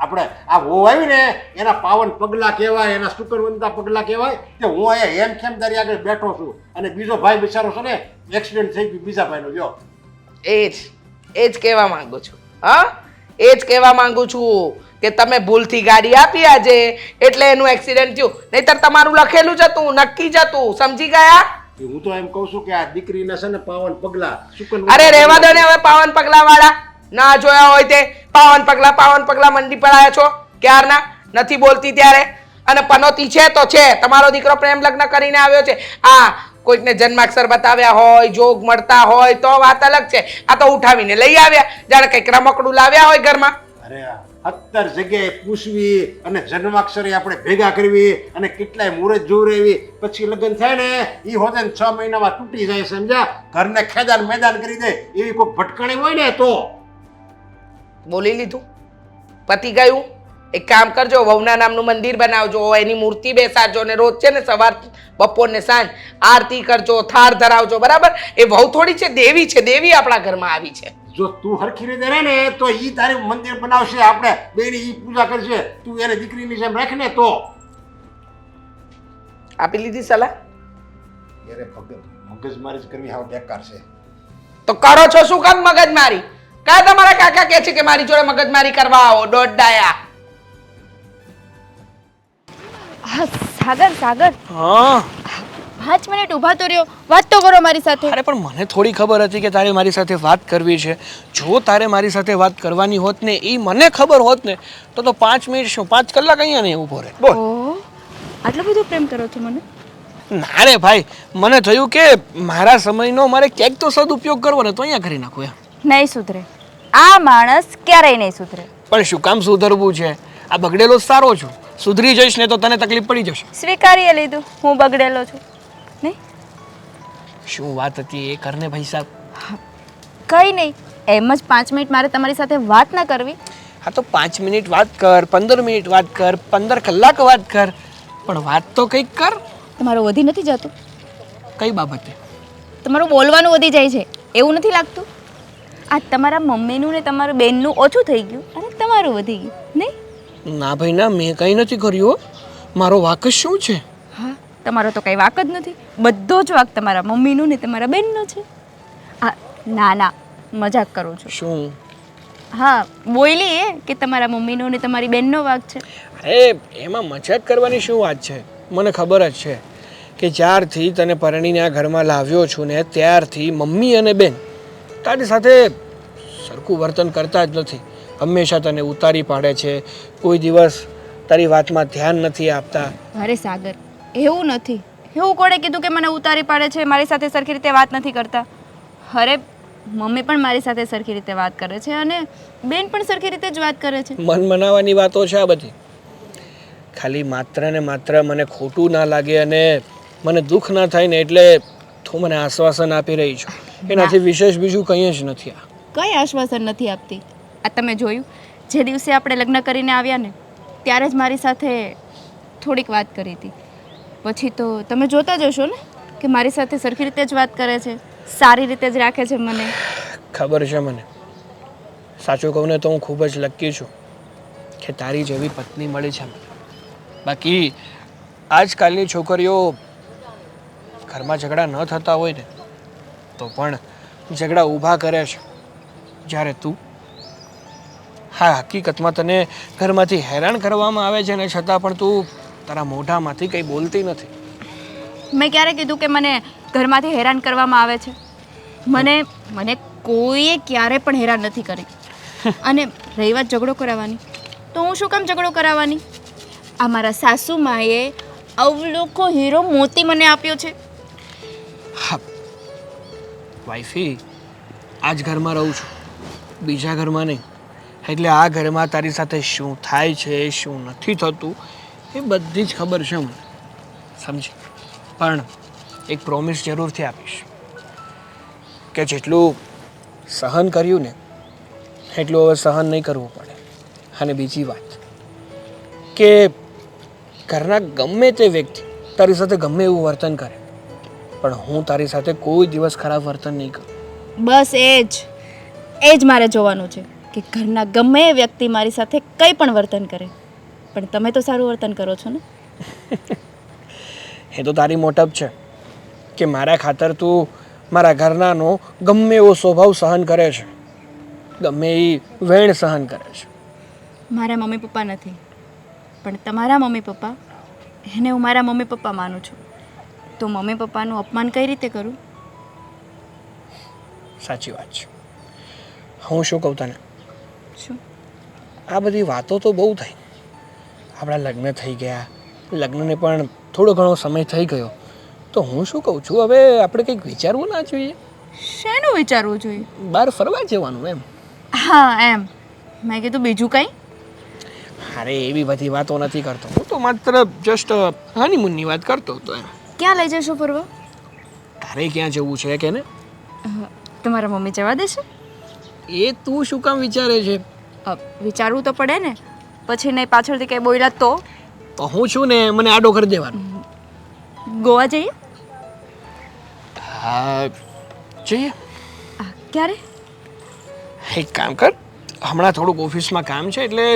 S2: આપણે આ હોવ આવી ને એના પાવન પગલાં કહેવાય, એના શુકરવંતા પગલાં કહેવાય કે હું અહીંયા એમ ખેમદારી આગળ બેઠો છું અને બીજો ભાઈ બિચારો છે ને એક્સિડન્ટ થઈ ગયું બીજા ભાઈનો. લ્યો
S1: એ જ કહેવા માંગુ છું. હા એ જ કહેવા માંગુ છું કે તમે ભૂલથી ગાડી આપી આજે એટલે એનું એક્સિડન્ટ થયું, નહીતર તમારું લખેલું જ હતું, નક્કી જ હતું. સમજી ગયા?
S2: હું તો એમ કહું છું કે આ દીકરીના છે ને પાવન પગલાં
S1: અરે રહેવા દો ને હવે પાવન પગલા વાળા. ના જોયા હોય તે પાવન પગલા મંડી પડાયા છો ક્યારના. નથી બોલતી ત્યારે. અને પનોતી છે તો છે, તમારો દીકરો પ્રેમ લગ્ન કરીને આવ્યો છે. આ કોઈકને જન્માક્ષર બતાવ્યા હોય, જોગ મળતા હોય તો વાત અલગ છે. આ તો ઉઠાવીને લઈ આવ્યા જાણે કંઈક રમકડું લાવ્યા હોય ઘરમાં.
S2: અરે 17 જગ્યાએ પૂછવી અને જન્માક્ષરે આપણે ભેગા કરવી અને કેટલાય મુહૂર્ત જોવરાવી પછી લગ્ન થાય ને એ હોતે 6 મહિનામાં તૂટી જાય. સમજ્યા? ઘરને ખેદાન મેદાન કરી દે એવી કોઈ ભટકણી હોય ને તો.
S1: બોલી લીધું, પતી ગયું. એક કામ કરજો, વહુના નામનું મંદિર બનાવજો, એની મૂર્તિ બેસાડજો ને રોજ છે ને સવાર બપોર ને સાંજ આરતી કરજો, થાળ ધરાવજો. બરાબર? એ વહુ થોડી છે, દેવી છે. દેવી આપણા ઘરમાં આવી છે.
S2: જો તું હરખી રીતે રહે ને તો ઈ તારે મંદિર બનાવશે, આપણે બેની ઈ પૂજા કરશે, તું એને દીકરીની જેમ રાખ ને તો.
S1: આપી લીધી સલાહ
S2: અરે મગજમારી જ કરવી હાવ બેકાર છે.
S1: તો કરો છો શું કામ મગજમારી? કા તમારા કાકા કહે છે કે મારી જોડે મગજમારી કરવા આવો દોડાયા?
S5: હા સાગર
S3: હા
S5: 5 મિનિટ ઊભા તો રહ્યો, વાત તો કરો મારી સાથે.
S3: અરે પણ મને થોડી ખબર હતી કે તારે મારી સાથે વાત કરવી છે. જો તારે મારી સાથે વાત કરવાની હોત ને એ મને ખબર હોત ને તો 5 મિનિટ શું 5 કલાક અહીંયા નહીં ઊભો રહે. બોલ.
S5: ઓહ આટલો બધો પ્રેમ કરો છો મને?
S3: ના રે ભાઈ, મને થયું કે મારા સમયનો મારે ક્યાંક તો સદુપયોગ કરવો ને તો અહીંયા કરી નાખું એમ.
S5: નહીં સુધરે આ માણસ, ક્યારેય નહીં સુધરે.
S3: પણ શું કામ સુધરવું છે? આ બગડેલો સારો છું, સુધરી જઈશ ને તો તને તકલીફ પડી જશે.
S5: સ્વીકારીએ લીધું હું બગડેલો છું. નહીં
S3: શું વાત હતી એ કરને ભાઈ સાહેબ.
S5: કંઈ નહીં, એમ જ 5 મિનિટ મારે તમારી સાથે વાત ના કરવી?
S3: હા તો 5 મિનિટ વાત કર, 15 મિનિટ વાત કર, 15 કલાક વાત કર, પણ વાત તો કંઈક કર.
S5: તમારું વધી નથી જતું?
S3: કઈ બાબતે?
S5: તમારું બોલવાનું વધી જાય છે એવું નથી લાગતું? આ તમારા મમ્મીનું ને તમારું બેનનું ઓછું થઈ ગયું અને તમારું વધી ગયું નહીં?
S3: ના ભાઈ ના, મેં કંઈ નથી કર્યું. મારો વાક જ શું છે?
S5: હા તમારો તો કંઈ વાક જ નથી. બધો જ વાક તમારા મમ્મીનું ને તમારા બેનનો છે. આ ના ના મજાક કરું છું.
S3: શું?
S5: હા બોલી એ કે તમારા મમ્મીનો ને તમારી બેનનો વાક છે.
S3: અરે એમાં મજાક કરવાની શું વાત છે? મને ખબર જ છે કે જ્યારથી તને પરણીને આ ઘરમાં લાવ્યો છું ને ત્યારથી મમ્મી અને બેન તારી સાથે સરખું વર્તન કરતા જ નથી. હંમેશા તને ઉતારી પાડે છે, કોઈ દિવસ તારી વાતમાં ધ્યાન નથી આપતા.
S5: અરે સાગર એવું નથી. એવું કોણે કીધું કે મને ઉતારી પાડે છે, મારી સાથે સરખી રીતે વાત નથી કરતા? અરે મમ્મી પણ મારી સાથે સરખી રીતે વાત કરે છે અને બેન પણ સરખી રીતે જ વાત કરે છે.
S3: મન મનાવાની વાતો છે આ બધી. ખાલી માત્ર ને માત્ર મને ખોટું ના લાગે અને મને દુઃખ ના થાય ને એટલે તું મને આશ્વાસન આપી રહી છું. એનાથી વિશેષ બીજું કંઈ જ નથી. આ
S5: કંઈ આશ્વાસન નથી આપતી. આ તમે જોયું જે દિવસે આપણે લગ્ન કરીને આવ્યા ને ત્યારે જ મારી સાથે થોડીક વાત કરી હતી. પછી તો તમે જોતા જશો ને કે મારી સાથે સરખી રીતે જ વાત કરે છે, સારી રીતે જ રાખે છે મને.
S3: ખબર છે મને. સાચું કહું ને તો હું ખૂબ જ લકી છું કે તારી જેવી પત્ની મળી છે મને. બાકી આજકાલની છોકરીઓ ઘરમાં ઝઘડા ન થતા હોય ને તો પણ ઝઘડા ઊભા કરે છે. જ્યારે તું હા હકીકતમાં તને ઘરમાંથી હેરાન કરવામાં આવે છે ને છતાં પણ તું તારા મોઢામાંથી કંઈ બોલતી નથી.
S5: મેં ક્યારે કીધું કે મને ઘરમાંથી હેરાન કરવામાં આવે છે? મને કોઈએ ક્યારે પણ હેરાન નથી કરી. અને રહી વાત ઝઘડો કરાવવાની, તો હું શું કામ ઝઘડો કરાવવાની? આ મારા સાસુ માએ અવલોકો હીરો મોતી મને આપ્યો છે.
S3: હા વાઈફી આ જ ઘરમાં રહું છું, બીજા ઘરમાં નહીં. એટલે આ ઘરમાં તારી સાથે શું થાય છે શું નથી થતું એ બધી જ ખબર છે મને, સમજી. પણ એક પ્રોમિસ જરૂરથી આપીશ કે જેટલું સહન કર્યું ને એટલું હવે સહન નહીં કરવું પડે. અને બીજી વાત કે ઘરના ગમે તે વ્યક્તિ તારી સાથે ગમે એવું વર્તન કરે પણ હું તારી સાથે કોઈ દિવસ ખરાબ વર્તન નહીં કરું.
S5: બસ એ જ મારે જોવાનું છે કે ઘરના ગમે એ વ્યક્તિ મારી સાથે કંઈ પણ વર્તન કરે પણ તમે તો સારું વર્તન કરો છો ને.
S3: એ તો તારી મોટપ છે કે મારા ખાતર તું મારા ઘરનાનો ગમે એવો સ્વભાવ સહન કરે છે, ગમે એ વેણ સહન કરે છે.
S5: મારા મમ્મી પપ્પા નથી પણ તમારા મમ્મી પપ્પા એને હું મારા મમ્મી પપ્પા માનું છું, તો મમ્મી પપ્પાનું અપમાન કઈ રીતે કરું?
S3: સાચી વાત છે. હું શું કહું તને,
S5: શું?
S3: આ બધી વાતો તો બહુ થઈ, આપણા લગ્ન થઈ ગયા, લગ્નને પણ થોડો ઘણો સમય થઈ ગયો, તો હું શું કહું છું હવે આપણે કંઈક વિચારવું ના જોઈએ?
S5: શેનું વિચારવું જોઈએ?
S3: બહાર ફરવા જવાનું એમ.
S5: હા એમ, મેં કીધું બીજું કંઈ?
S3: અરે એવી બધી વાતો નથી કરતો હું, તો માત્ર જસ્ટ હનીમૂનની વાત કરતો હતો એમ.
S5: ક્યાં લઈ જશો ફરવા?
S3: તારે ક્યાં જવું છે કે ને?
S5: તમારા મમ્મી જવા દેશે?
S3: એ તું શું કામ વિચારે છે?
S5: વિચારવું તો પડે ને, પછી નહીં પાછળથી કંઈ બોલ્યા તો?
S3: તો હું છું ને મને આડો કરી દેવાનો.
S5: ગોવા જઈએ?
S3: હા જઈએ.
S5: ક્યારે?
S3: એક કામ કર, હમણાં થોડુંક ઓફિસમાં કામ છે એટલે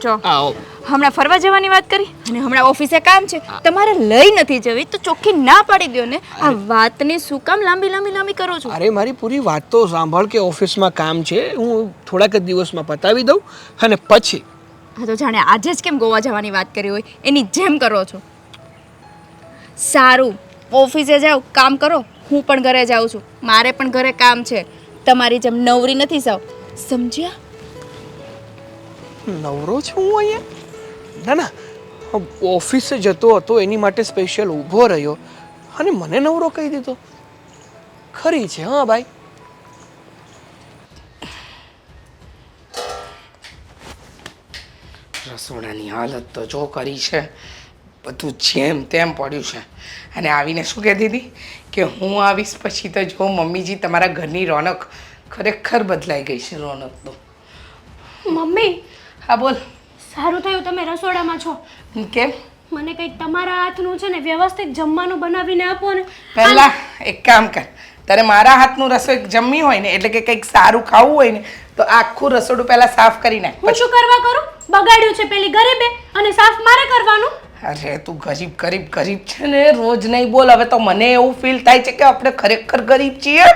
S5: ચો
S3: આવો.
S5: હમણાં ફરવા જવાની વાત કરી અને હમણાં ઓફિસે કામ છે. તમારે લઈ નથી જવી તો ચોખ્ખી ના પાડી દો ને. આ વાતને શું કામ લાંબી કરો છો?
S3: અરે મારી પૂરી વાત તો સાંભળ કે ઓફિસમાં કામ છે, હું થોડાક જ દિવસમાં પતાવી દઉં અને પછી.
S5: હા તો જાણે આજે જ કેમ ગોવા જવાની વાત કરી હોય એની જેમ કરો છો. સારું, ઓફિસે જાઓ, કામ કરો, હું પણ ઘરે જાઉં છું, મારે પણ ઘરે કામ છે. તમારી જેમ નવરી નથી સાવ, સમજ્યા?
S3: નવરો છું હું અહીંયા? ના ના, ઓફિસે જતો હતો એની માટે સ્પેશિયલ ઊભો રહ્યો અને મને નવરો કહી દીધો. ખરી છે હા ભાઈ.
S1: રસોડાની હાલત તો જો કરી છે, બધું જેમ તેમ પડ્યું છે. અને આવીને શું કહેતી હતી કે હું આવીશ પછી તો જો મમ્મીજી તમારા ઘરની રોનક ખરેખર બદલાઈ ગઈ છે. રોનક તો
S6: મમ્મી,
S1: હા બોલ.
S6: સારું થયું તમે રસોડામાં છો.
S1: કેમ?
S6: મને કંઈક તમારા હાથનું છે ને વ્યવસ્થિત જમવાનું બનાવીને આપો ને.
S1: પહેલા એક કામ કર, તારે મારા હાથનું રસોઈ જમવી હોય ને એટલે કે કંઈક સારું ખાવું હોય ને તો આખું રસોડું પહેલા સાફ કરી નાખ.
S6: હું શું કરવા કરું? બગાડ્યું છે પેલી ગરીબે અને સાફ મારે કરવાનું.
S1: અરે તું ગરીબ છે ને, રોજ નહીં બોલ. હવે તો મને એવું ફીલ થાય છે કે આપણે ખરેખર ગરીબ છીએ.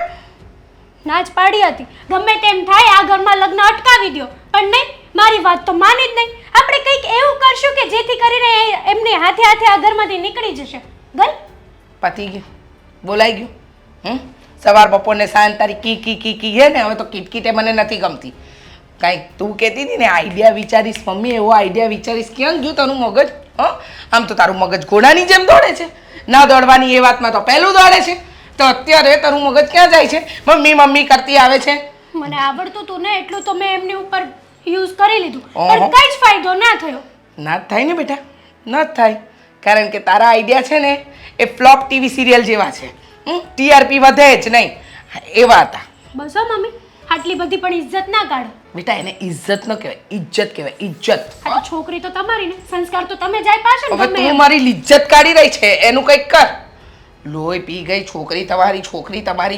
S6: ના જ પાડી હતી, ગમે તેમ થાય આ ઘરમાં લગ્ન અટકાવી દો, પણ નહીં, મારી વાત તો માની જ નહીં. આપણે કંઈક એવું કરશું કે જેથી કરીને એમને હાથે આ ઘરમાંથી નીકળી જશે. ગઈ
S1: પતી ગયું, બોલાઈ ગયું. સવાર બપોરને સાંજ તારી કી હે ને, હવે તો કીટકીટે મને નથી ગમતી. કાંઈક તું કહેતી હતી ને આઈડિયા વિચારીશ મમ્મી, એવો આઈડિયા વિચારીશ. ક્યાં ગયું તારું મગજ? આમ તો તારું મગજ ઘોડાની જેમ દોડે છે. ના દોડવાની એ વાતમાં તો પહેલું દોડે છે. તો અત્યારે તારું મગજ ક્યાં જાય છે? મમ્મી કરતી આવે છે.
S6: મને આવડતું તું ને એટલું તો મેં એમની ઉપર યુઝ કરી લીધું, પણ કઈ જ ફાયદો ના થયો.
S1: ના જ થાય ને બેટા, ના જ થાય. કારણ કે તારા આઈડિયા છે ને એ ફ્લોપ ટીવી સિરિયલ જેવા છે. ટીઆરપી વધે જ નહીં એવા હતા.
S6: બસ હો મમ્મી, આટલી બધી પણ ઇજ્જત ના કાઢો.
S1: બેટા એને ઇજ્જત ન કહેવાય, ઇજ્જત કહેવાય, ઇજ્જત.
S6: આ તો છોકરી તો તમારી ને, સંસ્કાર તો તમે જાય પાછળ
S1: હવે
S6: ગમે
S1: તું
S6: એમ.
S1: મારી ઇજ્જત કાઢી રહી છે, એનું કંઈક કર. લોહી પી ગઈ, છોકરી તમારી,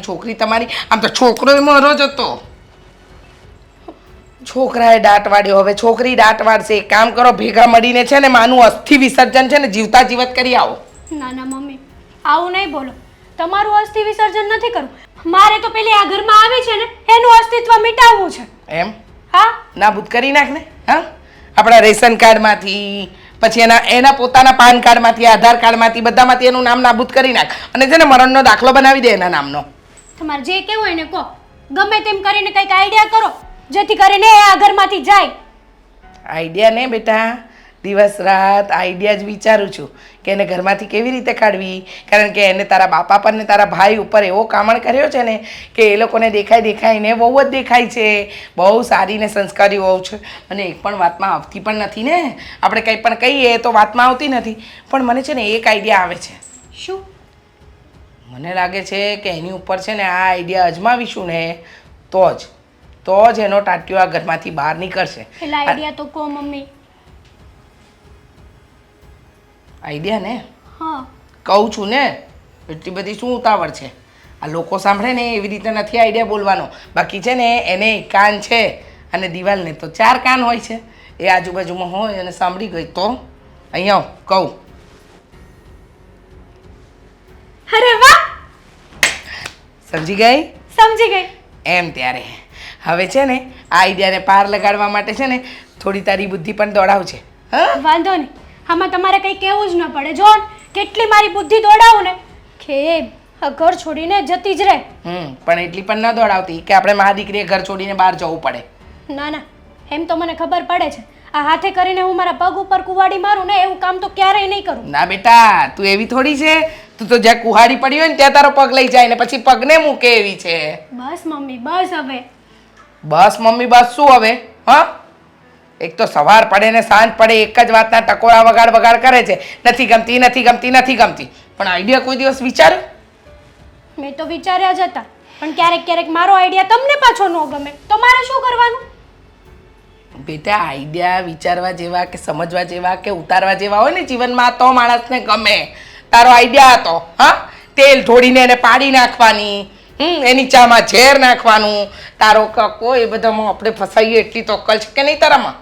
S1: છોકરી તમારી. આમ તો છોકરો મારો જ હતો. છોકરાએ દાંત વાળ્યો, હવે છોકરી દાંત વાળશે. એક કામ કરો, ભેગા મળીને છે ને માનું અસ્થિ વિસર્જન છે ને જીવતા જીવત કરી આવો.
S6: ના ના મમ્મી, આવું નહીં બોલો. તમારું અસ્થિ વિસર્જન નથી કરવું, મારે તો પેલી આ ઘરમાં આવી છે ને એનું અસ્તિત્વ મિટાવવું છે.
S1: એમ?
S6: હા,
S1: નાબૂદ કરી નાખ ને. હા, આપણા રેશન કાર્ડમાંથી, પછી એના પોતાના પાન કાર્ડમાંથી, આધાર કાર્ડમાંથી, બધામાંથી એનું નામ નાબૂદ કરી નાખ. અને છે ને મરણનો દાખલો બનાવી દે એના નામનો.
S6: તમારે જે કેવું હોય ને કહો. ગમે તેમ કરીને કંઈક આઈડિયા કરો જેથી કરીને એ આ ઘરમાંથી જાય.
S1: આઈડિયા ને બેટા, દિવસ રાત આઈડિયા જ વિચારું છું કે એને ઘરમાંથી કેવી રીતે કાઢવી, કારણ કે એને તારા બાપા પર ને તારા ભાઈ ઉપર એવો કામણ કર્યો છે ને કે એ લોકોને દેખાઈને બહુ જ દેખાય છે. બહુ સારી ને સંસ્કારી વહુ છે અને એક પણ વાતમાં આવતી પણ નથી ને. આપણે કંઈ પણ કહીએ તો વાતમાં આવતી નથી. પણ મને છે ને એક આઈડિયા આવે છે.
S6: શું?
S1: મને લાગે છે કે એની ઉપર છે ને આ આઈડિયા અજમાવીશું ને તો જ એનો ટાંટિયો આ ઘરમાંથી બહાર નીકળશે.
S6: પેલા આઈડિયા તો કહો મમ્મી.
S1: આઈડિયા ને
S6: હા
S1: કહું છું ને, એટલી બધી શું ઉતાવળ છે? આ લોકો સાંભળે ને એવી રીતે નથી આઈડિયા બોલવાનો. બાકી છે ને એને એક કાન છે અને દિવાલને તો 4 કાન હોય છે. એ આજુબાજુમાં હોય અને સાંભળી ગઈ તો અહીંયા કહું.
S6: અરે વાહ,
S1: સમજી ગઈ?
S6: સમજી ગઈ.
S1: એમ ત્યારે હવે છે ને આ આઈડિયાને પાર લગાડવા માટે છે ને થોડી તારી બુદ્ધિ પણ દોડાવજે. હા,
S6: વાંધો નહીં, આમાં તમારે કંઈ કહેવું જ ન પડે. જો કેટલી મારી બુદ્ધિ દોડાવું ને કે આ ઘર છોડીને જતી જ રહે.
S1: પણ એટલી પણ ન દોડાવતી કે આપણે મા દીકરીએ ઘર છોડીને બહાર જવું પડે.
S6: ના ના, એમ તો મને ખબર પડે છે. આ હાથે કરીને હું મારા પગ ઉપર કુવાડી મારું ને એવું કામ તો ક્યારેય નહીં કરું.
S1: ના બેટા, તું એવી થોડી છે. તું તો જ્યાં કુહાડી પડી હોય ને ત્યાં તારો પગ લઈ જાય ને પછી પગને મૂકે એવી છે.
S6: બસ મમ્મી, બસ હવે.
S1: બસ મમ્મી, બસ શું હવે? હા, એક તો સવાર પડે ને સાંજ પડે એક જ વાતના ટકોરા વગાડ કરે છે. નથી ગમતી, નથી ગમતી, નથી ગમતી. પણ આઈડિયા કોઈ દિવસ વિચાર્યો?
S6: મેં તો વિચાર્યા જ હતા, પણ ક્યારેક ક્યારેક મારો આઈડિયા તમને પાછો ન ગમે તો મારે શું કરવાનું?
S1: બેટા, આઈડિયા વિચારવા જેવા કે સમજવા જેવા કે ઉતારવા જેવા હોય ને જીવનમાં તો માણસને ગમે. તારો આઈડિયા હતો હા, તેલ ઢોળીને એને પાડી નાખવાની, એની ચામાં ઝેર નાખવાનું. તારો કકો એ બધામાં આપણે ફસાઈએ એટલી તો અક્કલ છે કે નહીં તારામાં?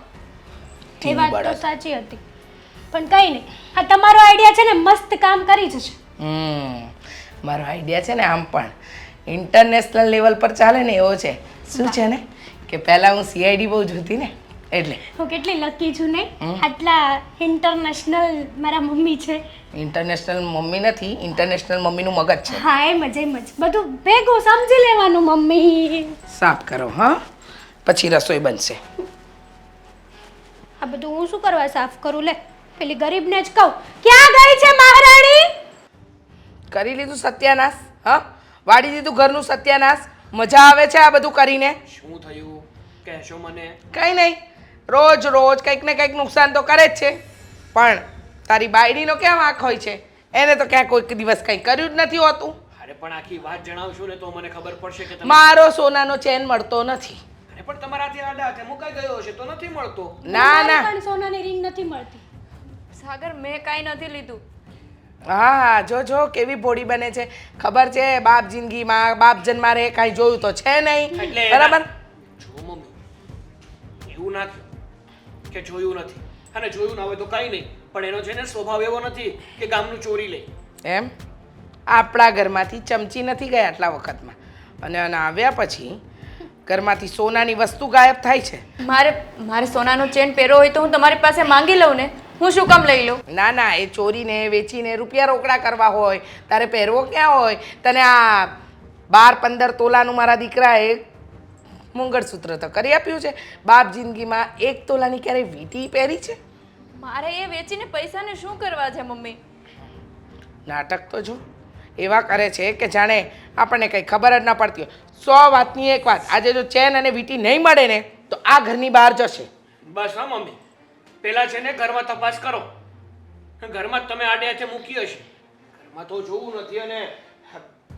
S6: એ વાત તો સાચી હતી, પણ કંઈ નહીં, આ તમારો આઈડિયા છે ને મસ્ત કામ કરી જશે.
S1: મારો આઈડિયા છે ને આમ પણ ઇન્ટરનેશનલ લેવલ પર ચાલે ને એવો છે. શું છે ને કે પહેલાં હું CID બહુ જોતી ને એટલે.
S6: હું કેટલી લકી છું ને, આટલા ઇન્ટરનેશનલ મારા મમ્મી છે.
S1: ઇન્ટરનેશનલ મમ્મી નથી, ઇન્ટરનેશનલ મમ્મીનું મગજ છે.
S6: હા, એમ જ બધું ભેગું સમજી લેવાનું મમ્મી.
S1: સાફ કરો હા, પછી રસોઈ બનશે.
S6: આ બધું હું શું કરવા સાફ કરું? લે પેલી ગરીબને જ કહું, ક્યાં ગઈ છે મહારાણી?
S1: કરી લીધું સત્યાનાશ? હા, વાળી દીધું ઘરનું સત્યાનાશ. મજા આવે છે આ બધું કરીને?
S3: શું થયું કહેશો મને?
S1: કંઈ નહીં, રોજ કંઈક ને કંઈક નુકસાન તો કરે જ છે. પણ તારી બાયડીનો કેમ આંખ હોય છે? એને તો ક્યાં કોઈક દિવસ કંઈ કર્યું જ નથી હોતું.
S3: અરે પણ આખી વાત જણાવશો ને તો મને ખબર પડશે કે તમે.
S1: મારો સોનાનો ચેન મળતો નથી.
S3: અરે પણ તમારાથી આડા હાથે મુકાઈ ગયો હશે તો નથી મળતો.
S1: ના
S6: મારે
S1: ના,
S6: પણ સોનાની રિંગ નથી મળતી.
S5: સાગર, મેં કાંઈ નથી લીધું.
S1: હા, જો કેવી ભોળી બને છે. ખબર છે બાપ જિંદગીમાં બાપ જન્મારે કાંઈ જોયું તો છે નહીં.
S3: એટલે
S1: બરાબર?
S3: જો મમ્મી, એવું ના કહો કે જોયું નથી, અને જોયું ના હોય તો કાંઈ નહીં, પણ એનો છે ને સ્વભાવ એવો નથી કે ગામનું ચોરી લે.
S1: એમ આપણા ઘરમાંથી ચમચી નથી ગયા આટલા વખતમાં, અને આવ્યા પછી ઘરમાંથી સોનાની વસ્તુ ગાયબ થાય છે.
S5: મારે સોનાનો ચેન પહેરવો હોય તો હું તમારી પાસે માંગી લઉં ને, હું શું કામ લઈ લઉં?
S1: ના, એ ચોરીને વેચીને રૂપિયા રોકડા કરવા હોય તારે પહેરવો ક્યાં હોય? તને આ 12-15 તોલાનું મારા દીકરાએ મંગળસૂત્ર તો કરી આપ્યું છે. બાપ જિંદગીમાં 1 તોલાની ક્યારેય વીંટી પહેરી છે?
S5: મારે એ વેચીને પૈસાને શું કરવા છે મમ્મી?
S1: નાટક તો જો એવા કરે છે કે જાણે આપણને કંઈ ખબર જ ન પડતી હોય. 100 વાતની એક વાત, આજે જો ચેન અને વીંટી નહીં મળે ને તો આ ઘરની બહાર જશે.
S3: બસ હા મમ્મી, પેલા છે ને ઘરમાં તપાસ કરો. ઘરમાં જ તમે આડે હાથે મૂકી હશે, ઘરમાં તો જોવું નથી, અને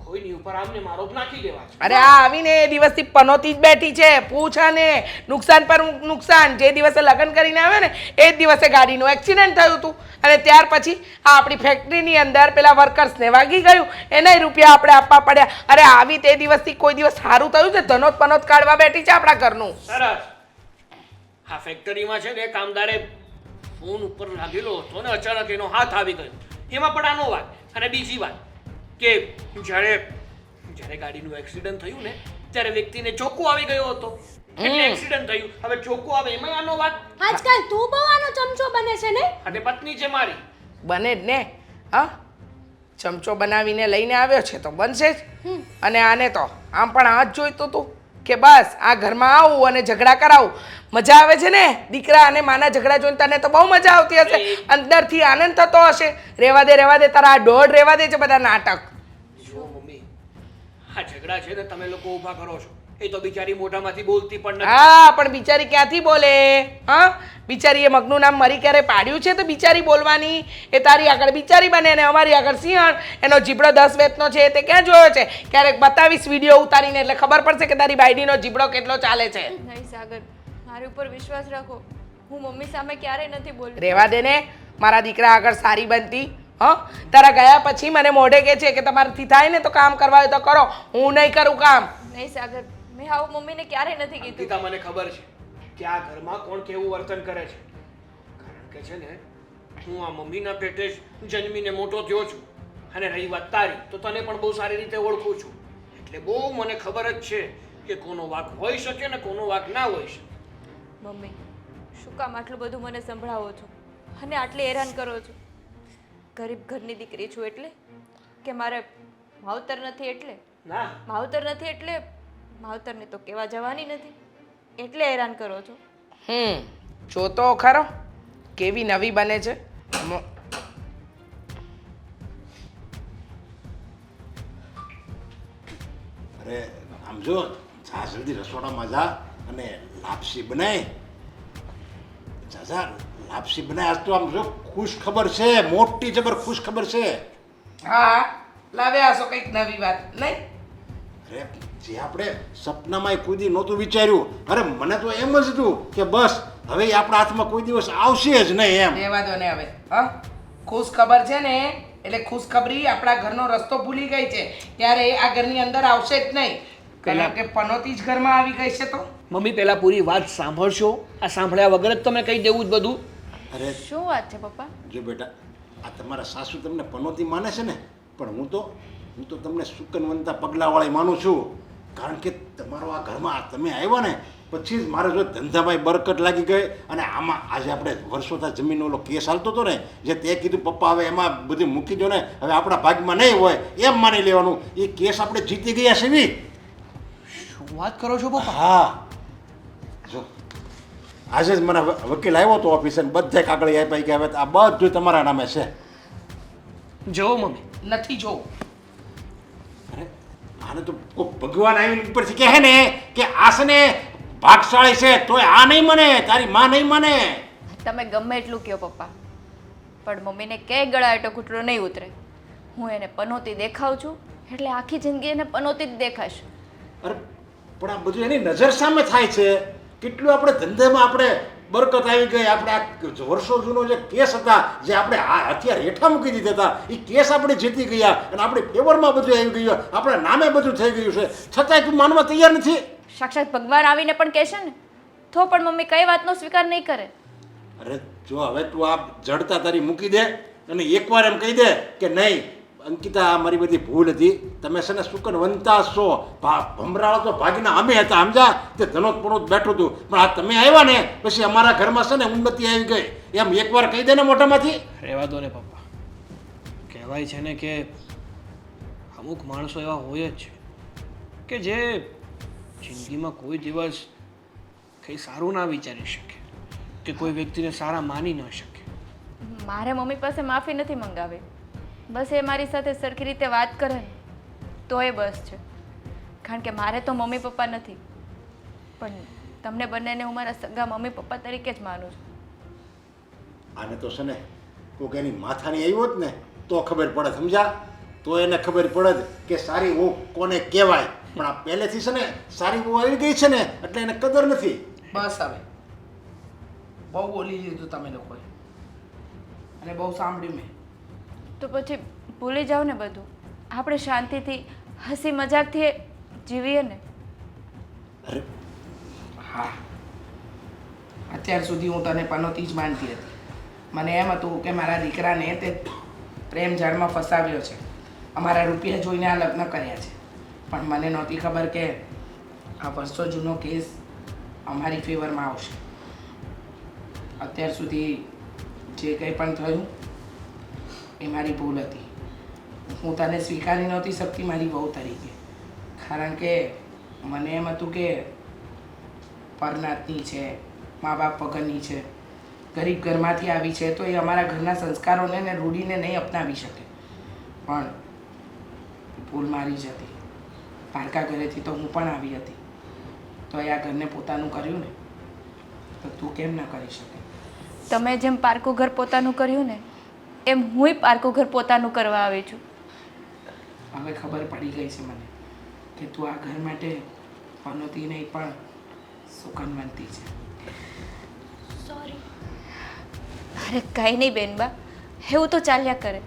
S3: કોઈની ઉપર આમને મારો જ નાખી દેવા છે.
S1: અરે આ આવીને એ દિવસથી પનોતી જ બેઠી છે. પૂછાને નુકસાન પર નુકસાન. જે દિવસે લગ્ન કરીને આવ્યો ને એ જ દિવસે ગાડીનું એક્સિડન્ટ થયું હતું, અને ત્યાર પછી આ આપણી ફેક્ટરીની અંદર પેલા વર્કર્સને વાગી ગયું, એનાય રૂપિયા આપણે આપવા પડ્યા. અરે આવી તે દિવસથી કોઈ દિવસ સારું થયું છે? ધનોત પનોત કાઢવા બેઠી છે આપણા ઘરનું.
S3: સરસ. આ ફેક્ટરીમાં છે ને કામદારે ફોન ઉપર લાગેલો હતો ને અચાનક એનો હાથ આવી ગયો. એમાં પણ આનો વાત. અને બીજી વાત કે જ્યારે ગાડીનું એક્સિડન્ટ થયું ને ત્યારે વ્યક્તિને ચોખ્ખું આવી ગયો હતો, એટલે એક્સિડન્ટ થયું. હવે ચોખ્ખું આવે એમાં આનો વાત.
S6: આજકાલ તું બહુ આનો ચમચો બને છે ને?
S3: અને પત્ની છે મારી.
S1: બને જ ને. હા, ચમચો બનાવીને લઈને આવ્યો છે તો બનશે જ. અને આને તો આમ પણ આ જ જોઈતું હતું. કે બસ આ ઘરમાં આવું અને ઝઘડા કરાવું? મજા આવે છે ને દીકરા અને માના ઝઘડા જોઈને? તને તો બહુ મજા આવતી હશે, અંદરથી આનંદ થતો હશે. રહેવા દે તારા આ દોઢ રહેવા દે છે બધા નાટક.
S3: જો મમ્મી, આ ઝઘડા છે ને તમે લોકો ઊભા કરો છો, એ તો બિચારી મોઢામાંથી બોલતી પણ નથી.
S1: હા, પણ બિચારી ક્યાંથી બોલે? હા, બિચારીએ મગનું નામ મરી ક્યારે પાડ્યું છે તો બિચારી બોલવાની? એ તારી આગળ બિચારી બને અને અમારી આગળ સિંહણ. એનો જીબડો 10 વેતનો છે તે ક્યાં જોયો છે? ક્યારેક બતાવીશ વિડીયો ઉતારીને, એટલે ખબર પડશે કે તારી બાયડીનો જીબડો કેટલો ચાલે છે.
S5: નહીં સાગર, મારી ઉપર વિશ્વાસ રાખો. હું મમ્મી સામે ક્યારેય નથી બોલી.
S1: રહેવા દે ને, મારા દીકરા આગળ સારી બનતી. હા, તારા ગયા પછી મને મોઢે કહે છે કે તમારાથી થાય ને તો કામ કરવા હોય તો કરો, હું નહીં કરું કામ.
S5: નહીં સાગર, મેં આવું મમ્મીને ક્યારેય નથી કીધું.
S3: અંકિતા, મને ખબર છે કે આ ઘરમાં કોણ કેવું વર્તન કરે છે. કારણ કે છે ને, હું આ મમ્મીના પેટે જ જન્મીને મોટો થયો છું. અને રહી વાત તારી, તો તને પણ બહુ સારી રીતે ઓળખું છું. એટલે બહુ મને ખબર જ છે કે કોનો વાંક હોઈ શકે ને કોનો વાંક ના હોઈ શકે.
S5: મમ્મી, શું કામ આટલું બધું મને સંભળાવો છો અને આટલી હેરાન કરો છો? ગરીબ ઘરની દીકરી છું એટલે? કે મારે માવતર નથી એટલે?
S3: ના,
S5: માવતર નથી એટલે માવતરને તો કેવા જવાની નથી એટલે હેરાન કરો છો?
S1: જો તો ખરો કેવી નવી બને છે.
S2: અરે આમ જો, જા જલ્દી રસોડામાં જા અને લાપસી બનાય. જા લાપસી બનાય. આજ તો આમ જો ખુશ ખબર છે, મોટી જબર ખુશ ખબર છે.
S1: હા, લાવ્યા હશો કંઈક નવી વાત નહીં?
S2: અરે જે આપણે સપનામાં કૂદી નહોતું વિચાર્યું. અરે મને તો એમ જ હતું કે બસ હવે એ આપણા હાથમાં કોઈ દિવસ આવશે જ નહીં એમ.
S1: રહેવા દો ને હવે. હા, ખુશ ખબર છે ને એટલે ખુશખબરી આપણા ઘરનો રસ્તો ભૂલી ગઈ છે ત્યારે આ ઘરની અંદર આવશે જ નહીં. કારણ કે પનોતી જ ઘરમાં આવી ગઈ છે. તો
S3: મમ્મી પહેલા પૂરી વાત સાંભળશો? આ સાંભળ્યા વગર જ તમે કહી દેવું જ બધું?
S2: અરે
S5: શું વાત છે પપ્પા?
S2: જો બેટા, આ તમારા સાસુ તમને પનોતી માને છે ને, પણ હું તો તમને સુકનવંતા પગલાવાળી માનું છું. કારણ કે તમારો આ ઘરમાં તમે આવ્યા ને પછી જ મારે જો ધંધામાં બરકત લાગી ગઈ. અને આમાં આજે આપણે વર્ષોથી જમીનનો ઓલો કેસ હાલતો હતો ને, જે તે કીધું પપ્પા હવે એમાં બધું મૂકી દો ને, હવે આપણા ભાગમાં નહીં હોય એમ માની લેવાનું. એ કેસ આપણે જીતી ગયા છે.
S3: શું વાત કરો છો પપ્પા?
S2: હા, જો આજે જ મને વકીલ આવ્યો હતો ઓફિસે, બધે કાગળ આપ્યા કે હવે આ બધું તમારા નામે છે.
S3: જો મમ્મી,
S1: નથી જોવું.
S2: અરે આને તો કોઈ ભગવાન આવીને ઉપરથી કહે ને કે આસને ભાગશાળી છે તોય આ નહીં મને, તારી માં નહીં મને.
S5: તમે ગમે એટલું કહો પપ્પા, પણ મમ્મીને ક્યાંય ગળાટો ઘૂંટડો નહીં ઉતરે. હું એને પનોતી દેખાઉં છું એટલે આખી જિંદગી એને પનોતી જ દેખાશે.
S2: અરે પણ આ બધું એની નજર સામે થાય છે. કેટલું આપણે ધંધામાં આપણે બરકત આવી ગઈ. આપણે આ વર્ષો જૂનો જે કેસ હતા, જે આપણે હથિયાર હેઠા મૂકી દીધા હતા, એ કેસ આપણે જીતી ગયા અને આપણી ફેવરમાં બધું આવી ગયું, આપણા નામે બધું થઈ ગયું છે. છતાંય તું માનવા તૈયાર નથી.
S5: સાક્ષાત ભગવાન આવીને પણ કહેશે ને તો પણ મમ્મી કઈ વાતનો સ્વીકાર નહીં કરે.
S2: અરે જો હવે તું આ જડતા તારી મૂકી દે અને એકવાર એમ કહી દે કે નહીં અંકિતા, આ મારી બધી ભૂલ હતી. તમે છે ને સુકનવંતા છો. ભમરાળો તો ભાગીના અમે હતા, સમજા? તે ધનોત પણોત બેઠું હતું, પણ આ તમે આવ્યા ને પછી અમારા ઘરમાં છે ને ઉન્નતિ આવી ગઈ. એમ એકવાર કહી દે ને મોઢામાંથી.
S3: રહેવા દો ને પપ્પા. કહેવાય છે ને કે અમુક માણસો એવા હોય જ છે કે જે જિંદગીમાં કોઈ દિવસ કંઈ સારું ના વિચારી શકે, કે કોઈ વ્યક્તિને સારા માની ન શકે.
S5: મારે મમ્મી પાસે માફી નથી મંગાવી, બસ એ મારી સાથે સરખી રીતે વાત કરે ને તો એ બસ છે. કારણ કે મારે તો મમ્મી પપ્પા નથી, પણ તમને બંનેને હું મારા સગા મમ્મી પપ્પા તરીકે જ માનું છું.
S2: આને તો છે ને કોઈક એની માથાની આવ્યો જ ને તો ખબર પડે, સમજા? તો એને ખબર પડે કે સારી વહુ કોને કહેવાય. પણ આ પહેલેથી છે ને સારી વહુ આવી ગઈ છે ને એટલે એને કદર નથી.
S1: બસ હવે બહુ બોલી લીધું તમે લોકોએ અને બહુ સાંભળ્યું મેં.
S5: તો પછી ભૂલી જાઓ ને બધું. આપણે શાંતિથી હસી મજાકથી જીવીએ ને.
S2: અરે
S1: હા, અત્યાર સુધી હું તને પનોતી જ માનતી હતી. મને એમ હતું કે મારા દીકરાને તે પ્રેમ જાળમાં ફસાવ્યો છે, અમારા રૂપિયા જોઈને આ લગ્ન કર્યા છે. પણ મને નહોતી ખબર કે આ વર્ષો જૂનો કેસ અમારી ફેવરમાં આવશે. અત્યાર સુધી જે કંઈ પણ થયું એ મારી ભૂલ હતી. હું તને સ્વીકારી નહોતી શકતી મારી વહુ તરીકે, કારણ કે મને એમ હતું કે પરનાતની છે, મા બાપ વગરની છે, ગરીબ ઘરમાંથી આવી છે, તો એ અમારા ઘરના સંસ્કારોને ને રૂઢીને નહીં અપનાવી શકે. પણ ભૂલ મારી જ હતી. પારકા ઘરેથી તો હું પણ આવી હતી, તો આ ઘરને પોતાનું કર્યું ને, તો તું કેમ ના કરી શકે?
S5: તમે જેમ પારકું ઘર પોતાનું કર્યું ને એમ હુંય પારકું ઘર પોતાનું કરવા આવી છું.
S1: હવે ખબર પડી ગઈ છે મને કે તું આ ઘર માટે પનોતી નહીં પણ સુકનવંતી છે.
S6: સોરી.
S5: અરે કાંઈ નહીં બેનબા, એવું તો ચાલ્યા કરે.